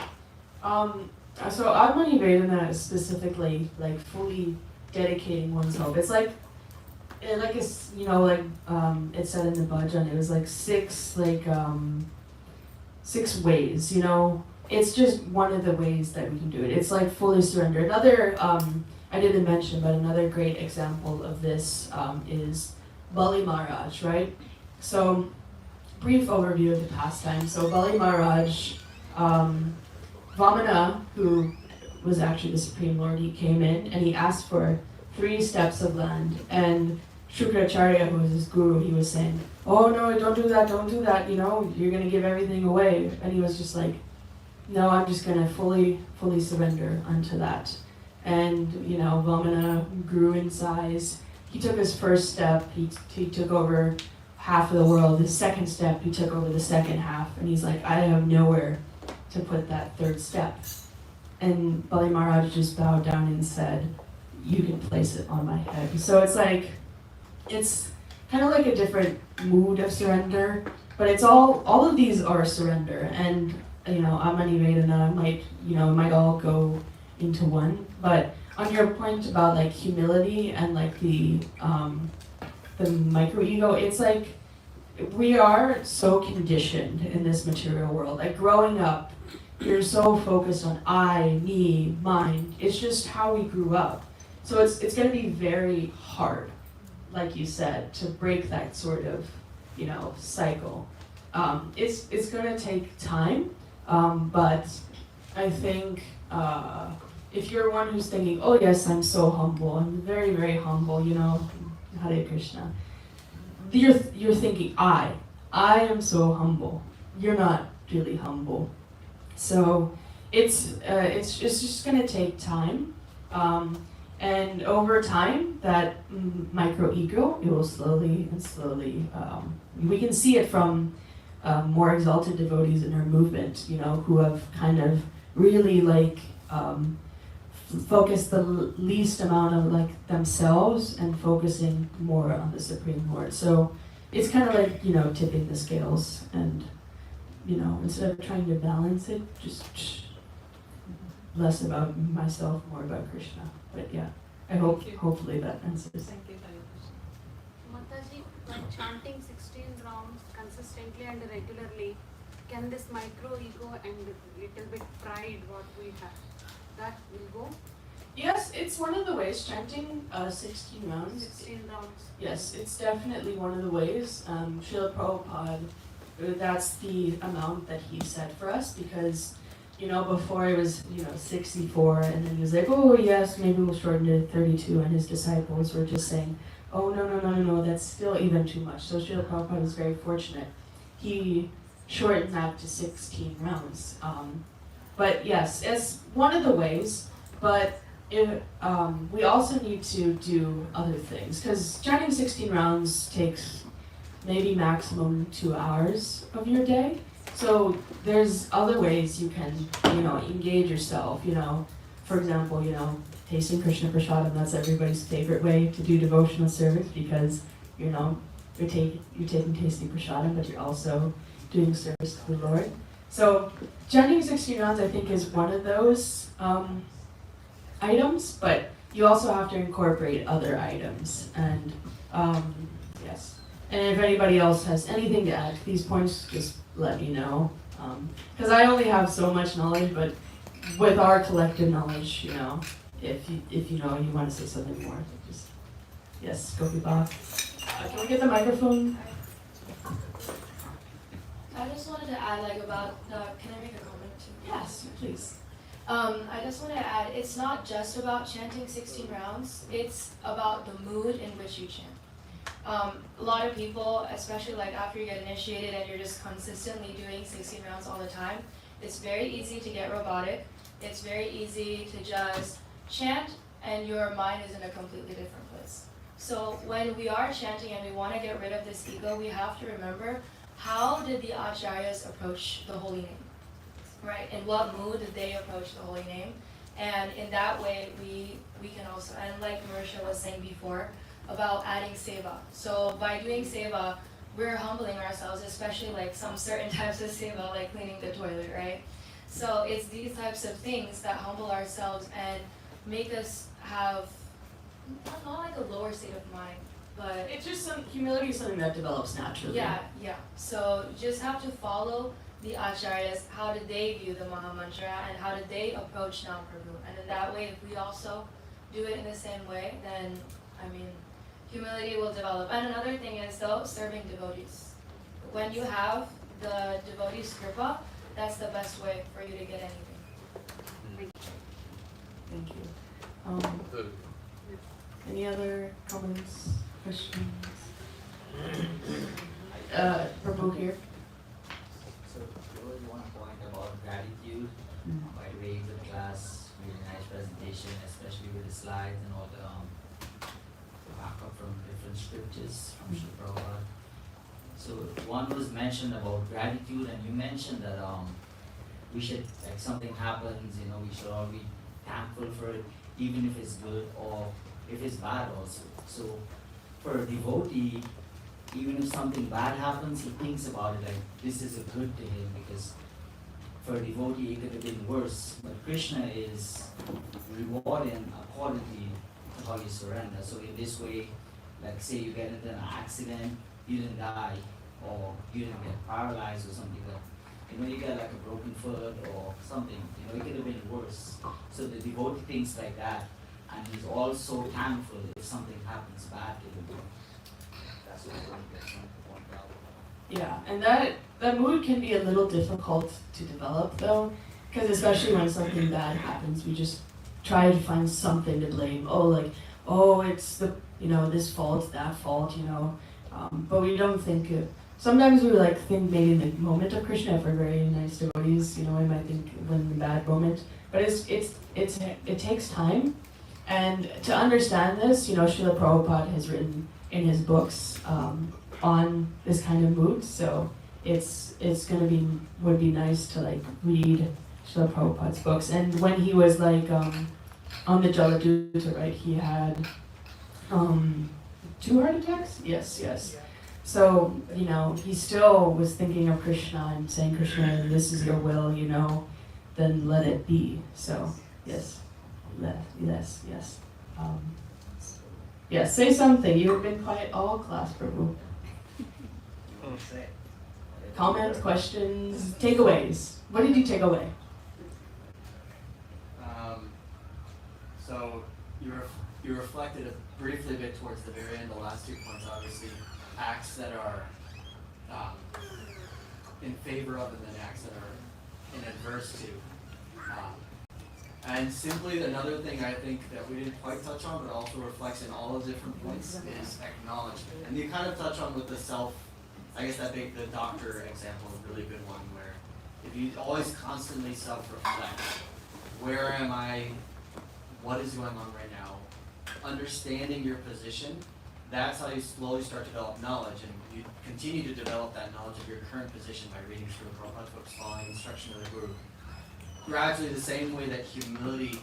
Speaker 13: two?
Speaker 2: So Atmanivedana is specifically like fully dedicating oneself. It's like it's it said in the bhajan, it was like six ways. It's just one of the ways that we can do it. It's like fully surrender. Another I didn't mention, but another great example of this is Bali Maharaj, right? So brief overview of the pastime. So Bali Maharaj, Vamana, who was actually the Supreme Lord, he came in and he asked for 3 steps of land. And Shukracharya, who was his guru, he was saying, oh no, don't do that, you're going to give everything away. And he was just like, no, I'm just going to fully surrender unto that. And, Vamana grew in size. He took his first step, he took over half of the world. His second step, he took over the second half. And he's like, I have nowhere to put that third step. And Bali Maharaj just bowed down and said, you can place it on my head. So it's kind of like a different mood of surrender, but it's all of these are surrender. And, Amanivedana might all go into one. But on your point about like humility and like the micro-ego, it's like we are so conditioned in this material world. Like growing up, you're so focused on I, me, mine. It's just how we grew up. So it's going to be very hard, like you said, to break that sort of, cycle. It's going to take time, but I think if you're one who's thinking, oh yes, I'm so humble, I'm very, very humble, Hare Krishna, you're thinking, I am so humble. You're not really humble. So it's just going to take time. And over time, that micro-ego, it will slowly and slowly, we can see it from more exalted devotees in our movement, who have kind of really focused the least amount of themselves and focusing more on the Supreme Lord. So it's kind of like, tipping the scales and, instead of trying to balance it, just less about myself, more about Krishna. But yeah, hopefully that answers.
Speaker 13: Thank you, Hare Krishna.
Speaker 16: Mataji, like chanting 16 rounds consistently and regularly, can this micro-ego and little bit pride what we have, that will go?
Speaker 2: Yes, it's one of the ways, chanting 16 rounds.
Speaker 16: 16 rounds.
Speaker 2: Yes, it's definitely one of the ways. Srila Prabhupada that's the amount that he set for us, because before it was 64, and then he was like, oh yes, maybe we'll shorten it to 32, and his disciples were just saying, oh no, that's still even too much. So Srila Prabhupada was very fortunate. He shortened that to 16 rounds. But yes, it's one of the ways, but we also need to do other things, because chanting 16 rounds takes maybe maximum 2 hours of your day. So there's other ways you can, engage yourself, for example, tasting Krishna Prasadam. That's everybody's favorite way to do devotional service, because, you're taking tasting Prasadam, but you're also doing service to the Lord. So chanting 16 rounds, I think, is one of those items, but you also have to incorporate other items. And yes. And if anybody else has anything to add to these points, just let me know. Because I only have so much knowledge, but with our collective knowledge, if you want to say something more, just yes, Gopi Bach. Can we get the microphone?
Speaker 11: I just wanted to add about can I make a comment too?
Speaker 2: Yes, please.
Speaker 11: I just want to add, it's not just about chanting 16 rounds, it's about the mood in which you chant. A lot of people, especially after you get initiated and you're just consistently doing 16 rounds all the time, it's very easy to get robotic. It's very easy to just chant and your mind is in a completely different place. So when we are chanting and we want to get rid of this ego, we have to remember, how did the acharyas approach the holy name? Right? In what mood did they approach the holy name? And in that way, we can also, and like Marisha was saying before, about adding seva. So by doing seva, we're humbling ourselves, especially some certain types of seva, like cleaning the toilet, right? So it's these types of things that humble ourselves and make us have, not a lower state of mind, but
Speaker 2: it's just humility is something that develops naturally.
Speaker 11: Yeah. So you just have to follow the acharyas. How did they view the Maha Mantra and how did they approach Nam Prabhu? And in that way, if we also do it in the same way, then humility will develop. And another thing is serving devotees. When you have the devotees' kripa, that's the best way for you to get anything.
Speaker 2: Thank you. Any other comments, questions? Prabhu here.
Speaker 6: So, really want to point about gratitude. By the way, the class, really nice presentation, especially with the slides and all the backup from different scriptures from Srila Prabhupada. So, one was mentioned about gratitude, and you mentioned that we should, something happens, we should all be thankful for it, even if it's good or if it's bad also. So for a devotee, even if something bad happens, he thinks about it this is a good to him, because for a devotee it could have been worse. But Krishna is rewarding accordingly to how you surrender. So in this way, say you get into an accident, you didn't die, or you didn't get paralyzed or something, but you get a broken foot or something, it could have been worse. So the devotee thinks like that, and he's also thankful if something happens bad to him. That's what I want to point out.
Speaker 2: Yeah, and that mood can be a little difficult to develop though, because especially when something bad happens, we just try to find something to blame. It's the this fault, that fault, but we don't think it. Sometimes we think maybe in the moment of Krishna, if we're very nice devotees, we might think when the bad moment. But it takes time, and to understand this, Srila Prabhupada has written in his books on this kind of mood. So would be nice to read Srila Prabhupada's books. And when he was on the Jaladuta, right, he had 2 heart attacks. Yes. So, he still was thinking of Krishna and saying, Krishna, this is your will, then let it be. So, yes. Yes, say something. You've been quiet all class, Prabhu. Comments, questions, takeaways. What did you take away?
Speaker 17: So, you reflected briefly a bit towards the very end, the last 2 points, obviously. Acts that are in favor of and then acts that are in adverse to. And simply another thing I think that we didn't quite touch on, but also reflects in all the different points, is acknowledgement. And you kind of touch on with the self, I guess the doctor example is a really good one, where if you always constantly self-reflect, where am I, what is going on right now, understanding your position, that's how you slowly start to develop knowledge, and you continue to develop that knowledge of your current position by reading through Prabhupada's books, following instruction of the Guru. Gradually, the same way that humility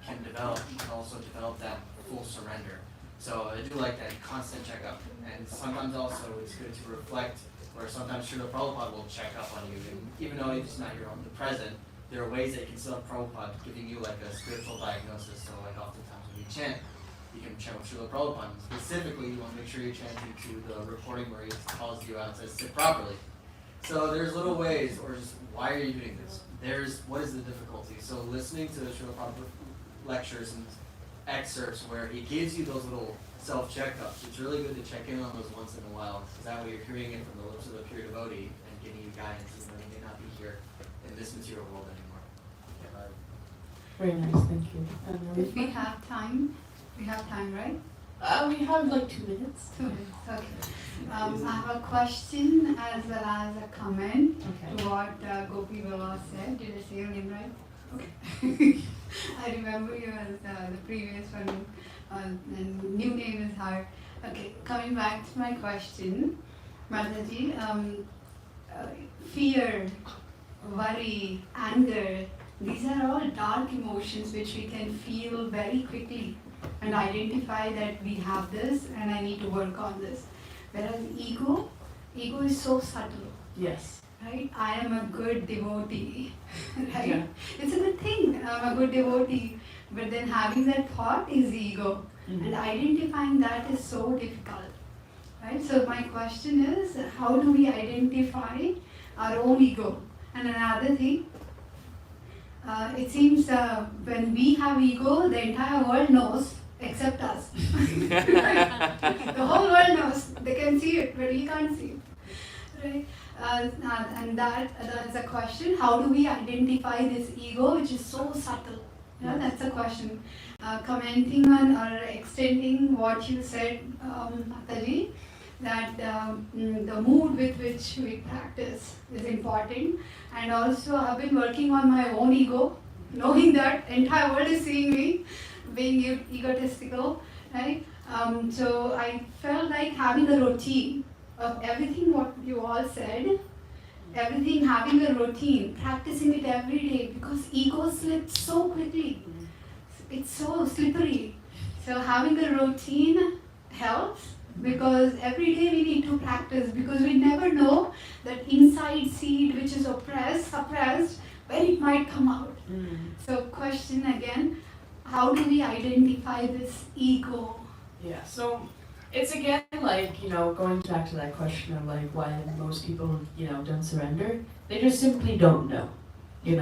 Speaker 17: can develop, you can also develop that full surrender. So I do like that constant checkup, and sometimes also it's good to reflect, where sometimes Srila Prabhupada will check up on you, and even though it's not your own the present, there are ways that you can still have Prabhupada giving you like a spiritual diagnosis. So like oftentimes when you chant, you can chant with Srila Prabhupada. Specifically, you want to make sure you're chanting to the recording where he calls you out and says sit properly. So there's little ways, or just why are you doing this? There's what is the difficulty? So listening to the Srila Prabhupada lectures and excerpts where he gives you those little self-checkups, it's really good to check in on those once in a while, because that way you're hearing it from the lips of the pure devotee and giving you guidance, even though he may not be here in this material world anymore.
Speaker 2: Very nice, thank you.
Speaker 18: If we have time, right?
Speaker 2: We have like 2 minutes.
Speaker 18: 2 minutes, okay. I have a question as well as a comment to what Gopi Baba said. Did I say your name right? Okay. I remember you as the previous one, and new name is hard. Okay, coming back to my question, Mataji, fear, worry, anger, these are all dark emotions which we can feel very quickly and identify that we have this and I need to work on this. Whereas ego is so subtle.
Speaker 2: Yes.
Speaker 18: Right? I am a good devotee. Right?
Speaker 2: Yeah.
Speaker 18: It's a good thing. I'm a good devotee. But then having that thought is ego.
Speaker 2: Mm-hmm.
Speaker 18: And identifying that is so difficult. Right? So my question is, how do we identify our own ego? And another thing, it seems when we have ego, the entire world knows except us. The whole world knows. They can see it, but we can't see it. Right? And that's a question. How do we identify this ego, which is so subtle? Yeah, that's a question. Commenting on or extending what you said, Mataji, that the mood with which we practice is important. And also, I've been working on my own ego, knowing that entire world is seeing me, being egotistical, right? So I felt like having a routine of everything what you all said, everything having a routine, practicing it every day, because ego slips so quickly. It's so slippery. So having a routine helps, because every day we need to practice, because we never know that inside seed which is suppressed, when it might come out. So question again, how do we identify this ego?
Speaker 2: Yeah, so it's again like, going back to that question of like why most people, don't surrender. They just simply don't know, they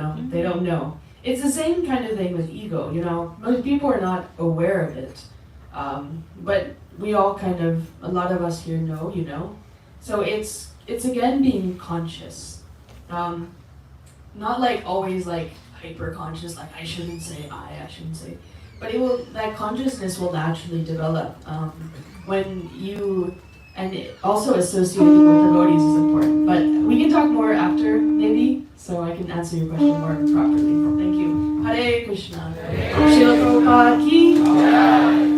Speaker 2: don't know. It's the same kind of thing with ego, most people are not aware of it. But we all a lot of us here know, So it's again being conscious. Not like always like hyper conscious, like I shouldn't say I shouldn't say. But that consciousness will naturally develop when you, and also associating with devotees is important. But we can talk more after, maybe, so I can answer your question more properly. Thank you. Hare Krishna. Srila Prabhupada ki.